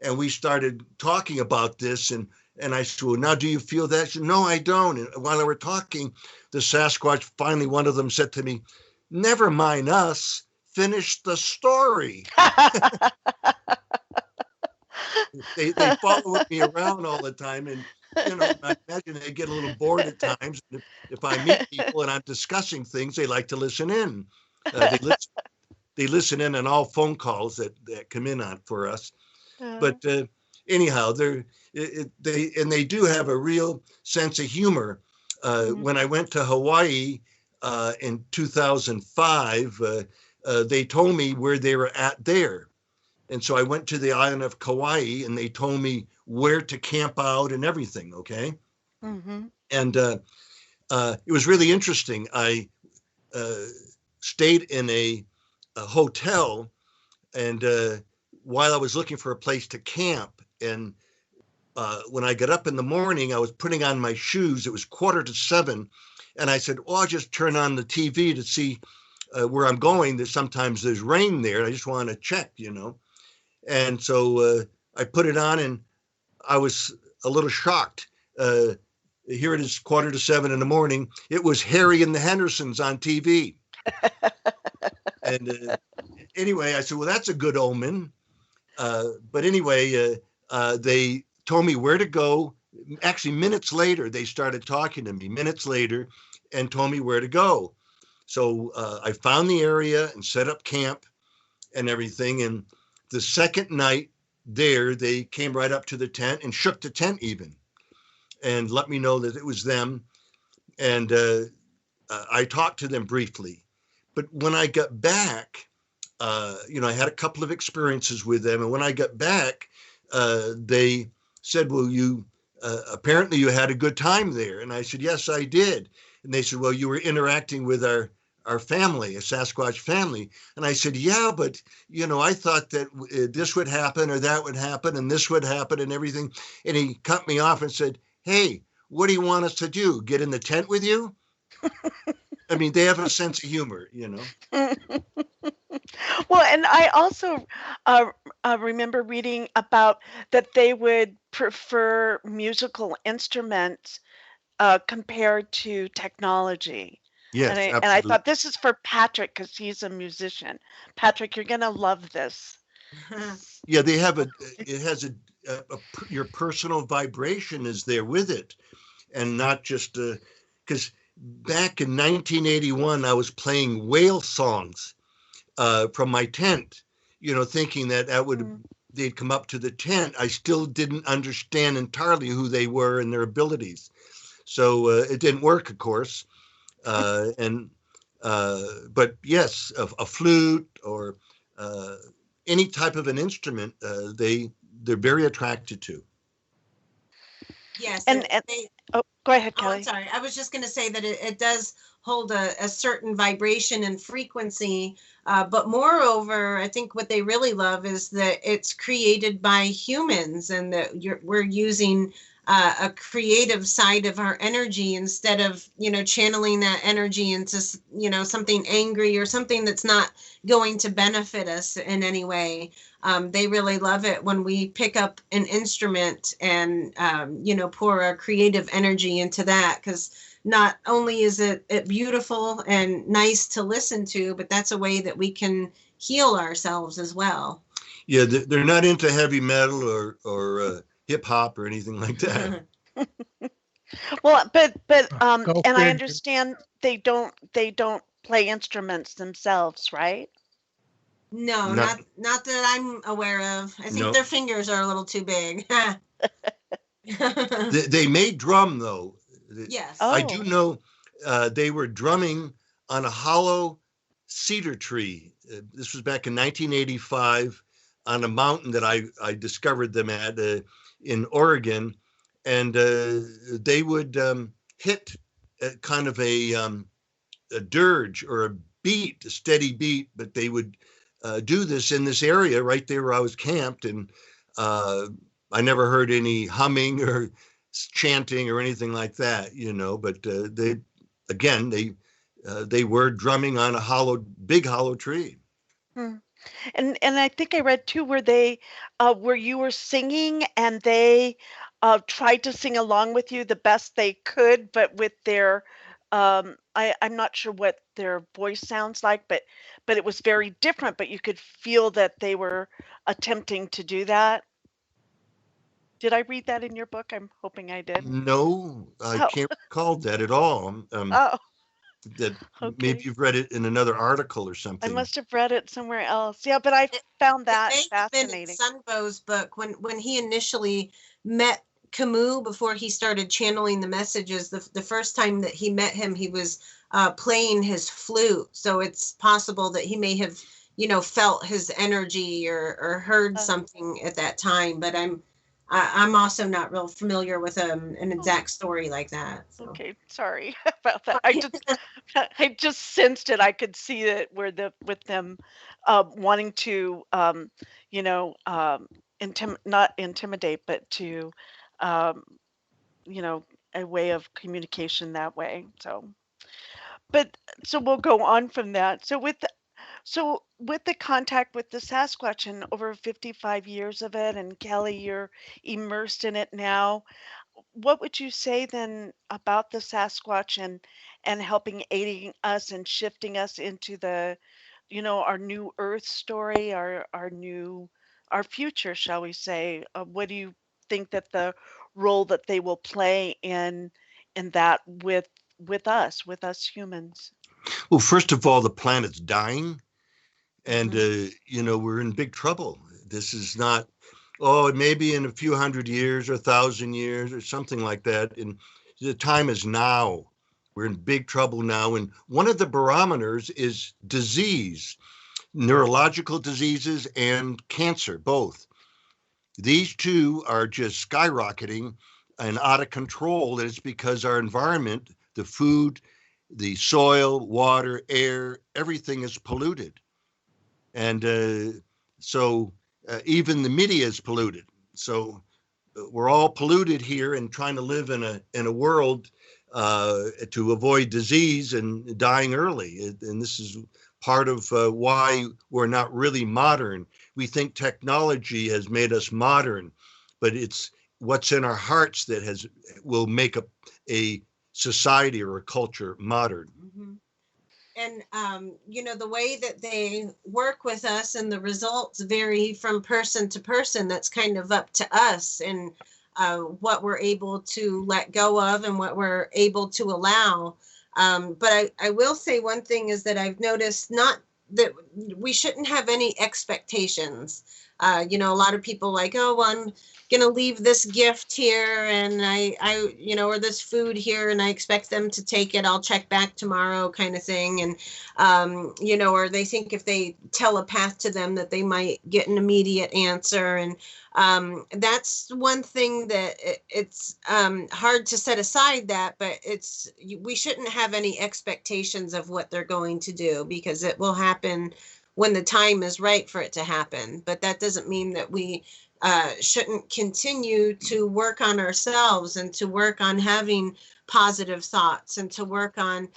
And we started talking about this and I said, well, now do you feel that? She said, no, I don't. And while we were talking, the Sasquatch, finally, one of them said to me, never mind us, finish the story. They follow me around all the time. And, I imagine they get a little bored at times. If I meet people and I'm discussing things, they like to listen in. They listen in on all phone calls that come in on for us. But anyhow, they do have a real sense of humor. When I went to Hawaii in 2005, they told me where they were at there. And so I went to the island of Kauai and they told me where to camp out and everything. Okay. Mm-hmm. And it was really interesting. I stayed in a hotel and while I was looking for a place to camp, and when I got up in the morning, I was putting on my shoes. It was 6:45. And I said, I'll just turn on the TV to see where I'm going. Sometimes there's rain there. I just want to check, And so I put it on and I was a little shocked. Here it is 6:45 in the morning. It was Harry and the Hendersons on TV. And anyway, I said, well, that's a good omen. But anyway, they told me where to go. Actually, minutes later, they started talking to me and told me where to go. So I found the area and set up camp and everything. And the second night there, they came right up to the tent and shook the tent even and let me know that it was them. And I talked to them briefly. But when I got back, I had a couple of experiences with them. And when I got back, they said, well, you apparently you had a good time there. And I said, yes, I did. And they said, well, you were interacting with our family, a Sasquatch family. And I said, yeah, but, I thought that this would happen or that would happen and this would happen and everything. And he cut me off and said, hey, what do you want us to do? Get in the tent with you? I mean, they have a sense of humor, Well, and I also remember reading about that they would prefer musical instruments compared to technology. Yes, And I absolutely. thought this is for Patrick because he's a musician. Patrick, you're gonna love this. Yeah, they have it has your personal vibration is there with it, and not just because back in 1981 I was playing whale songs from my tent, thinking that would they'd come up to the tent. I still didn't understand entirely who they were and their abilities, so it didn't work, of course. But yes, a flute or any type of an instrument, they're very attracted to. Yes. And oh, go ahead, Oh, Kelly. I'm sorry. I was just going to say that it does hold a certain vibration and frequency. But moreover, I think what they really love is that it's created by humans and that we're using a creative side of our energy instead of, channeling that energy into, something angry or something that's not going to benefit us in any way. They really love it when we pick up an instrument and, pour our creative energy into that, because not only is it beautiful and nice to listen to, but that's a way that we can heal ourselves as well. Yeah, they're not into heavy metal or hip hop or anything like that. Well, but and I figure. understand they don't play instruments themselves, right? No, Not- not that I'm aware of. I think No. their fingers are a little too big. They may drum though. Yes. Oh. I do know they were drumming on a hollow cedar tree. This was back in 1985 on a mountain that I discovered them at in Oregon, and they would hit kind of a dirge or a beat, a steady beat, but they would do this in this area right there where I was camped, and I never heard any humming or chanting or anything like that, but they were drumming on a big hollow tree. And I think I read too where you were singing and they tried to sing along with you the best they could, but with their I'm not sure what their voice sounds like, but it was very different, but you could feel that they were attempting to do that. Did I read that in your book? I'm hoping I did. No, I Oh. can't recall that at all. Oh, That okay. maybe you've read it in another article or I something. must have read it somewhere else. Yeah, but I found that It may have been in fascinating. Sunbow's book when he initially met KAMOOCH before he started channeling the messages. The first time that he met him, he was playing his flute. So it's possible that he may have, felt his energy or heard something at that time. But I'm also not real familiar with an exact story like that. So. Okay, sorry about that. I just sensed it. I could see it with them wanting to not intimidate, but to a way of communication that way. So we'll go on from that. So with the contact with the Sasquatch and over 55 years of it, and Kelly, you're immersed in it now. What would you say then about the Sasquatch and helping aiding us and shifting us into the, our new Earth story, our future, shall we say? What do you think that the role that they will play in that with us humans? Well, first of all, the planet's dying, and we're in big trouble. This is not, maybe in a few hundred years or 1,000 years or something like that. And the time is now. We're in big trouble now. And one of the barometers is disease. neurological diseases and cancer, both. These two are just skyrocketing and out of control. And it's because our environment, the food, the soil, water, air, everything is polluted. And so even the media is polluted. So we're all polluted here and trying to live in a world to avoid disease and dying early. And this is part of why we're not really modern. We think technology has made us modern, but it's what's in our hearts that will make a society or a culture modern. Mm-hmm. And, the way that they work with us and the results vary from person to person. That's kind of up to us and what we're able to let go of and what we're able to allow. But I will say one thing is that I've noticed not that we shouldn't have any expectations. A lot of people like, oh, well, I'm going to leave this gift here and I or this food here and I expect them to take it. I'll check back tomorrow kind of thing. And, or they think if they telepath to them that they might get an immediate answer. And that's one thing that it's hard to set aside that, but we shouldn't have any expectations of what they're going to do because it will happen when the time is right for it to happen. But that doesn't mean that we shouldn't continue to work on ourselves and to work on having positive thoughts and to work on,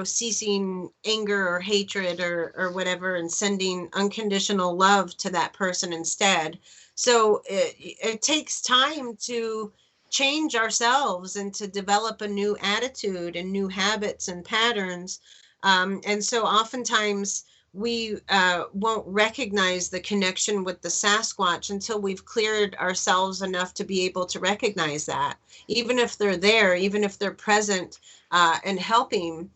ceasing anger or hatred or whatever and sending unconditional love to that person instead. So it takes time to change ourselves and to develop a new attitude and new habits and patterns. And so oftentimes we won't recognize the connection with the Sasquatch until we've cleared ourselves enough to be able to recognize that. Even if they're there, even if they're present and helping,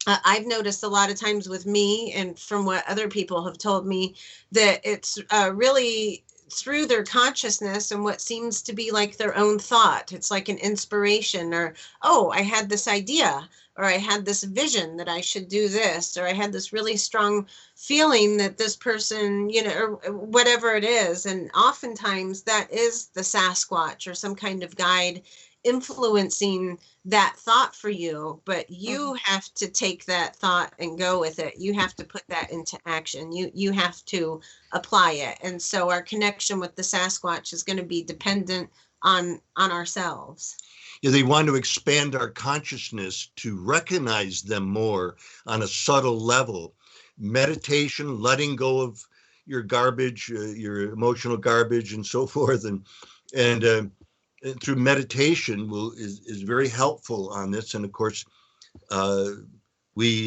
I've noticed a lot of times with me and from what other people have told me that it's really through their consciousness and what seems to be like their own thought. It's like an inspiration or, oh, I had this idea or I had this vision that I should do this, or I had this really strong feeling that this person, or whatever it is. And oftentimes that is the Sasquatch or some kind of guide influencing that thought for you, but you have to take that thought and go with it. You have to put that into action. You have to apply it. And so our connection with the Sasquatch is going to be dependent on ourselves. Yeah, they want to expand our consciousness to recognize them more on a subtle level. Meditation, letting go of your garbage, your emotional garbage and so forth. And through meditation is very helpful on this. And of course, they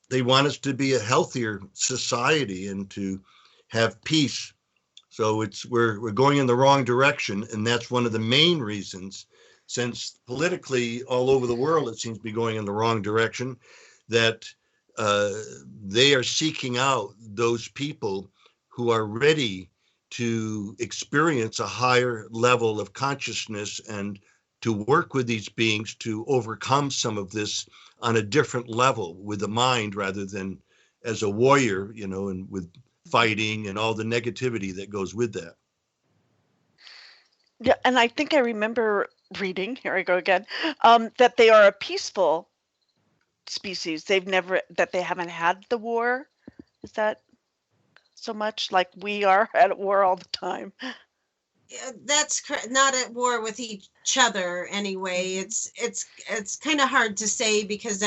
want us to be a healthier society and to have peace. So we're going in the wrong direction. And that's one of the main reasons, since politically all over the world, it seems to be going in the wrong direction, that they are seeking out those people who are ready to experience a higher level of consciousness and to work with these beings to overcome some of this on a different level with the mind rather than as a warrior, and with fighting and all the negativity that goes with that. Yeah, and I think I remember reading, here I go again, that they are a peaceful species. They haven't had the war. Is that so much like we are at war all the time? That's not at war with each other anyway. It's kind of hard to say because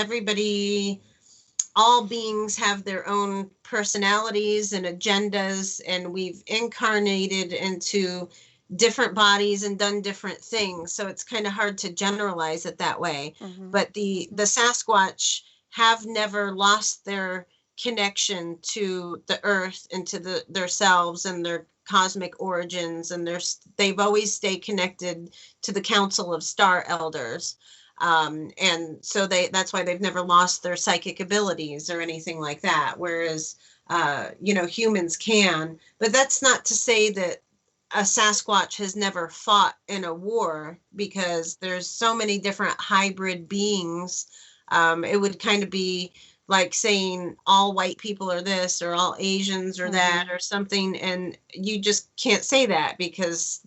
all beings have their own personalities and agendas, and we've incarnated into different bodies and done different things. So it's kind of hard to generalize it that way. Mm-hmm. But the Sasquatch have never lost their connection to the earth and to their selves and their cosmic origins, and they've always stayed connected to the Council of Star Elders. And so that's why they've never lost their psychic abilities or anything like that. Whereas, humans can, but that's not to say that a Sasquatch has never fought in a war, because there's so many different hybrid beings. It would kind of be like saying all white people are this or all Asians are that or something. And you just can't say that because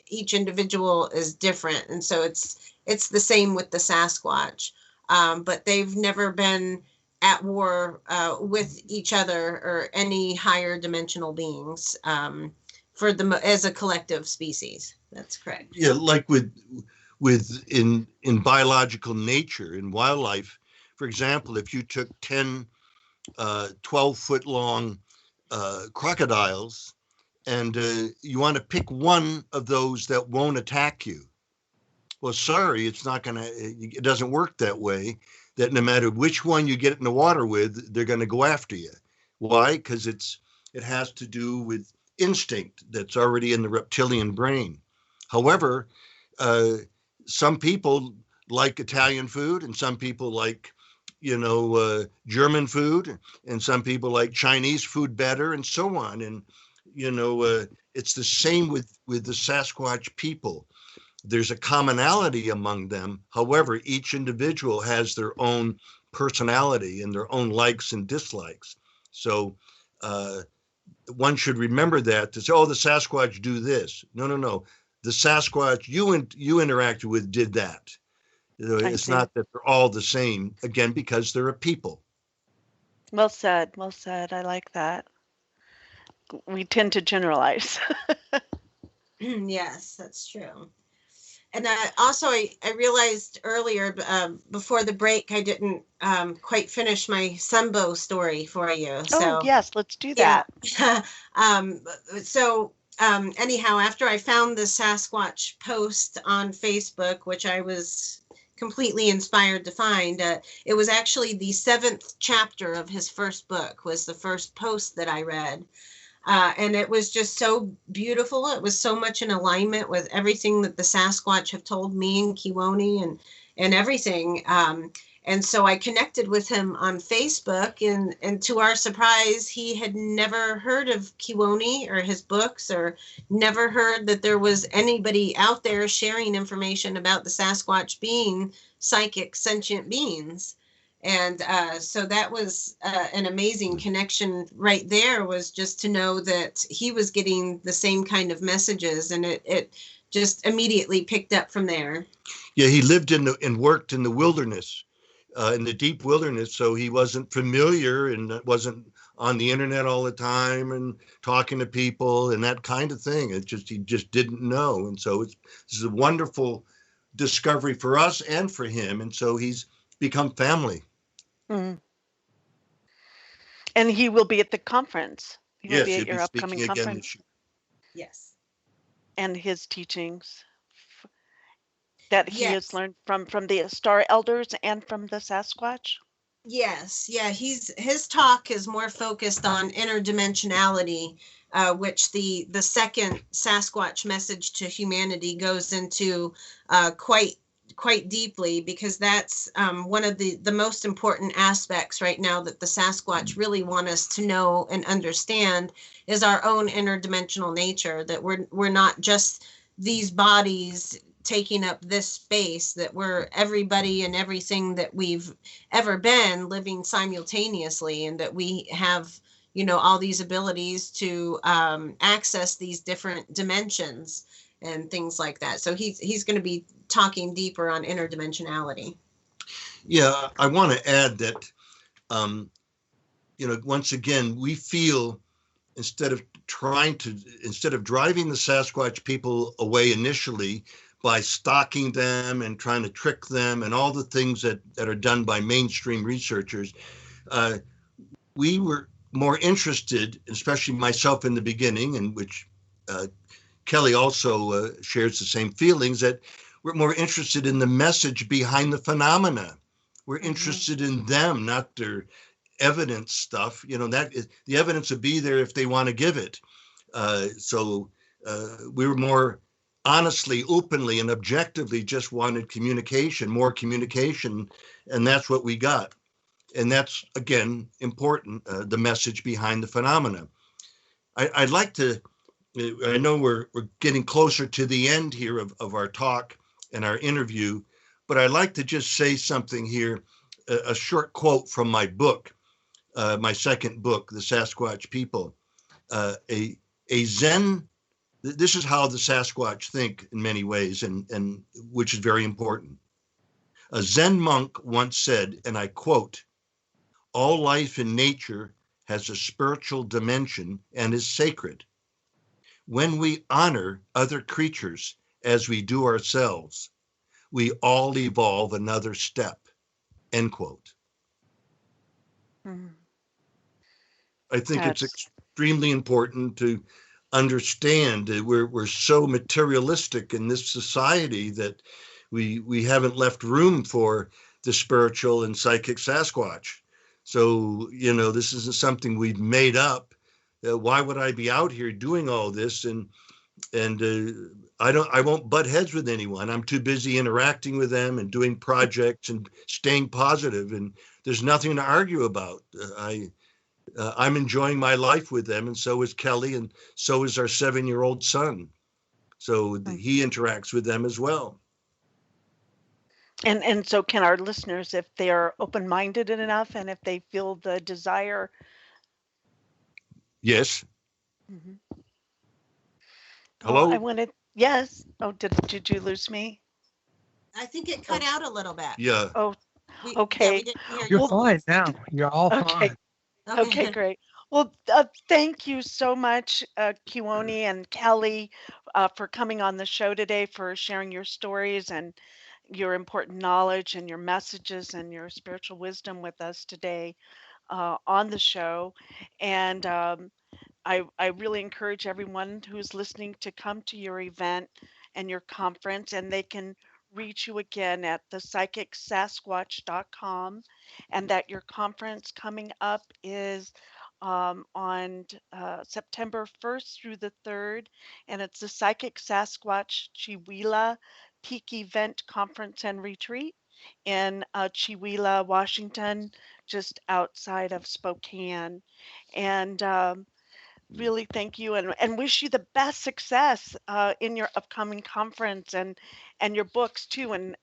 each individual is different. And so it's the same with the Sasquatch. But they've never been at war with each other or any higher dimensional beings as a collective species. That's correct. Yeah, like with in biological nature, in wildlife, for example, if you took 10 12-foot long crocodiles and you want to pick one of those that won't attack you, well, sorry, it doesn't work that way. That no matter which one you get in the water with, they're going to go after you. Why? Because it has to do with instinct that's already in the reptilian brain. However, some people like Italian food, and some people like, German food, and some people like Chinese food better, and so on. And, it's the same with the Sasquatch people. There's a commonality among them. However, each individual has their own personality and their own likes and dislikes. So one should remember that to say, oh, the Sasquatch do this. No. The Sasquatch you interacted with did that. It's not that they're all the same, again, because they're a people. Well said. Well said. I like that. We tend to generalize. Yes, that's true. And also, I realized earlier, before the break, I didn't quite finish my Sunbow story for you. So, yes, let's do that. Yeah. Anyhow, after I found the Sasquatch post on Facebook, which I was completely inspired to find, it was actually the 7th chapter of his first book, was the first post that I read. And it was just so beautiful. It was so much in alignment with everything that the Sasquatch have told me and Kewaunee and everything. And so I connected with him on Facebook, and to our surprise, he had never heard of Kewaunee or his books, or never heard that there was anybody out there sharing information about the Sasquatch being psychic, sentient beings. And so that was an amazing connection right there, was just to know that he was getting the same kind of messages, and it just immediately picked up from there. Yeah, he lived and worked in the wilderness, in the deep wilderness, so he wasn't familiar and wasn't on the internet all the time and talking to people and that kind of thing. He just didn't know. And so this is a wonderful discovery for us and for him. And so he's become family. Mm-hmm. And he will be at the conference. He will be at your upcoming conference. Yes. And his teachings that he has learned from the Star Elders and from the Sasquatch. Yes. Yeah. His talk is more focused on interdimensionality, which the second Sasquatch message to humanity goes into quite deeply, because that's one of the most important aspects right now that the Sasquatch really want us to know and understand, is our own interdimensional nature, that we're not just these bodies taking up this space, that we're everybody and everything that we've ever been living simultaneously, and that we have, all these abilities to access these different dimensions and things like that. So he's going to be talking deeper on interdimensionality. Yeah, I want to add that, once again, we feel instead of driving the Sasquatch people away initially by stalking them and trying to trick them and all the things that are done by mainstream researchers, we were more interested, especially myself in the beginning, in which Kelly also shares the same feelings, that we're more interested in the message behind the phenomena. We're interested in them, not their evidence stuff. That the evidence would be there if they want to give it. So we were more honestly, openly, and objectively just wanted more communication, and that's what we got. And that's, again, important, the message behind the phenomena. I'd like to, I know we're getting closer to the end here of our talk and our interview, but I'd like to just say something here a short quote from my book, my second book, The Sasquatch People. A Zen, this is how the Sasquatch think in many ways, and which is very important. A Zen monk once said, and I quote, "All life in nature has a spiritual dimension and is sacred. When we honor other creatures as we do ourselves, we all evolve another step," end quote. Mm. I think it's That's extremely important to understand that we're so materialistic in this society that we haven't left room for the spiritual and psychic Sasquatch. So, this isn't something we've made up. Why would I be out here doing all this? And I won't butt heads with anyone. I'm too busy interacting with them and doing projects and staying positive. And there's nothing to argue about. I'm enjoying my life with them, and so is Kelly, and so is our 7-year-old son. So he interacts with them as well. and so can our listeners, if they're open-minded enough and if they feel the desire. Yes. Mhm. Hello? I wanted, yes. Oh, did you lose me? I think it cut out a little bit. Yeah. Oh, We okay. didn't hear You're you. fine now. You're all Okay. fine. Okay, great. Well, thank you so much, Kewaunee and Kelly, for coming on the show today, for sharing your stories and your important knowledge and your messages and your spiritual wisdom with us today on the show. And I really encourage everyone who's listening to come to your event and your conference, and they can reach you again at thepsychicsasquatch.com, and that your conference coming up is on September 1st through the 3rd, and it's the Psychic Sasquatch Chihuahua Peak Event Conference and Retreat in Chihuahua, Washington, just outside of Spokane. And really thank you, and wish you the best success in your upcoming conference and your books too. And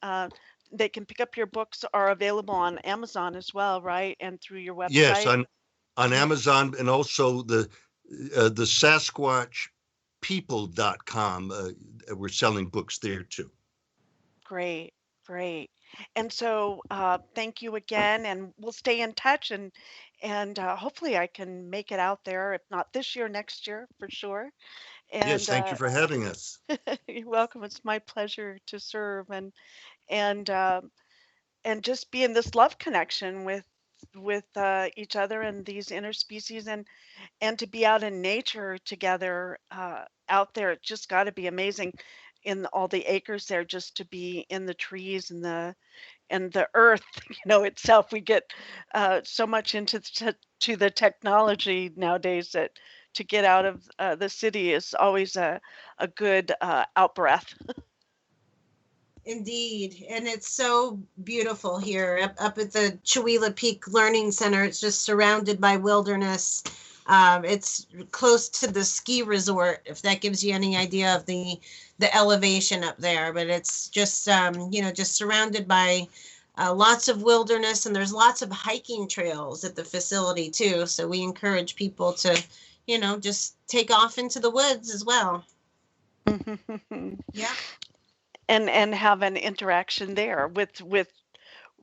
they can pick up your books, are available on Amazon as well, right? And through your Yes, website. on Amazon, and also the SasquatchPeople.com. We're selling books there too. Great, great. And so thank you again, and we'll stay in touch, and hopefully I can make it out there, if not this year, next year for sure. Yes, And thank you for having us. you're welcome. It's my pleasure to serve, and um, and just be in this love connection with each other and these interspecies, and to be out in nature together out there. It just got to be amazing in all the acres there, just to be in the trees and the earth, itself. We get so much into to the technology nowadays that to get out of the city is always a good out breath. Indeed. And it's so beautiful here up at the Chihuahua Peak Learning Center. It's just surrounded by wilderness. It's close to the ski resort, if that gives you any idea of the elevation up there. But it's just, just surrounded by lots of wilderness, and there's lots of hiking trails at the facility too. So we encourage people to, just take off into the woods as well. Yeah. And have an interaction there with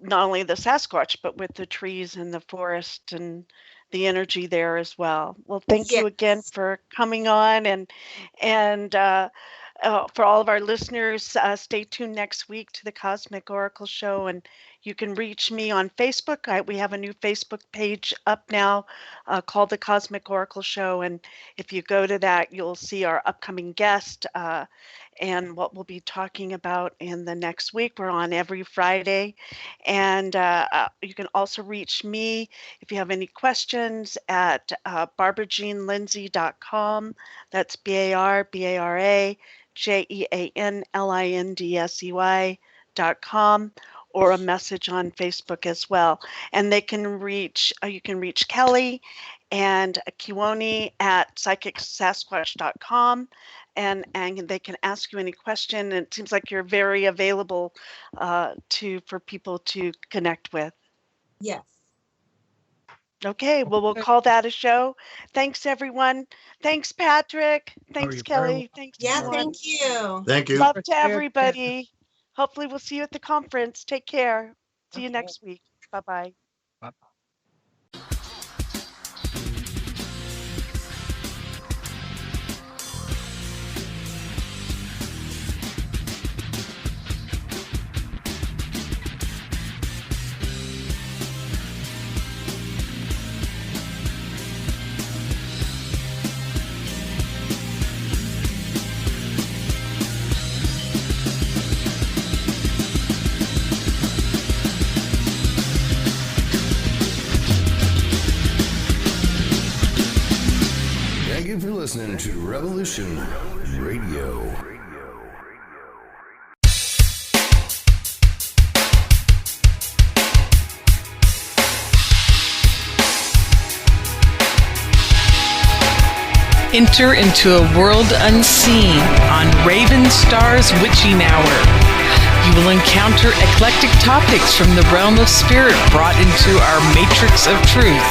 not only the Sasquatch, but with the trees and the forest and the energy there as well. Well, thank you again for coming on, and for all of our listeners, stay tuned next week to the Cosmic Oracle Show, and you can reach me on Facebook. We have a new Facebook page up now called the Cosmic Oracle Show, and if you go to that, you'll see our upcoming guest and what we'll be talking about in the next week. We're on every Friday, and you can also reach me if you have any questions at barbarajeanlindsey.com. That's BARBARAJEANLINDSEY.com, or a message on Facebook as well. And you can reach Kelly and Kewaunee at psychicsasquatch.com, and they can ask you any question. It seems like you're very available for people to connect with. Yes. Okay, well, we'll call that a show. Thanks, everyone. Thanks, Patrick. Thanks, you're very Kelly. Thanks, Yeah, everyone. thank you. Thank you. Love to Yeah. everybody. Hopefully, we'll see you at the conference. Take care. See you Okay. next week. Bye-bye. Thank you for listening to Revolution Radio. Enter into a world unseen on Raven Star's Witching Hour. You will encounter eclectic topics from the realm of spirit brought into our matrix of truth.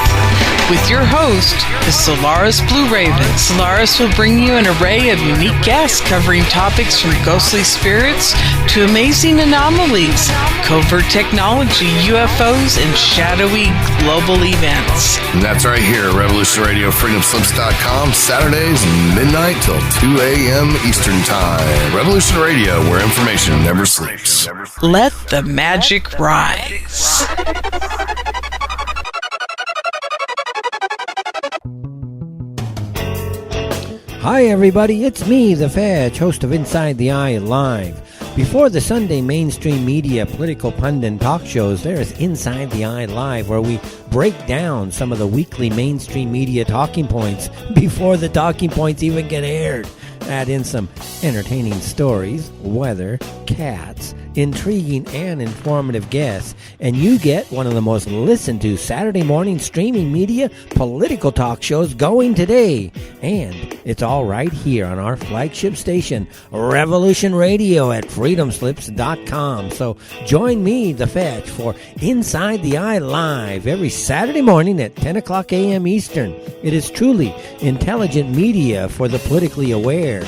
With your host, the Solaris Blue Raven. Solaris will bring you an array of unique guests covering topics from ghostly spirits to amazing anomalies, covert technology, UFOs, and shadowy global events. And that's right here at Revolution Radio, freedomslips.com, Saturdays, midnight till 2 a.m. Eastern Time. Revolution Radio, where information never sleeps. Let the magic rise. Hi everybody, it's me, the Fetch, host of Inside the Eye Live. Before the Sunday mainstream media political pundit talk shows, there is Inside the Eye Live, where we break down some of the weekly mainstream media talking points before the talking points even get aired. Add in some entertaining stories, weather, cats, intriguing and informative guests, and you get one of the most listened to Saturday morning streaming media political talk shows going today. And it's all right here on our flagship station, Revolution Radio at freedomslips.com. So join me, The Fetch, for Inside the Eye Live every Saturday morning at 10 o'clock a.m. Eastern. It is truly intelligent media for the politically aware.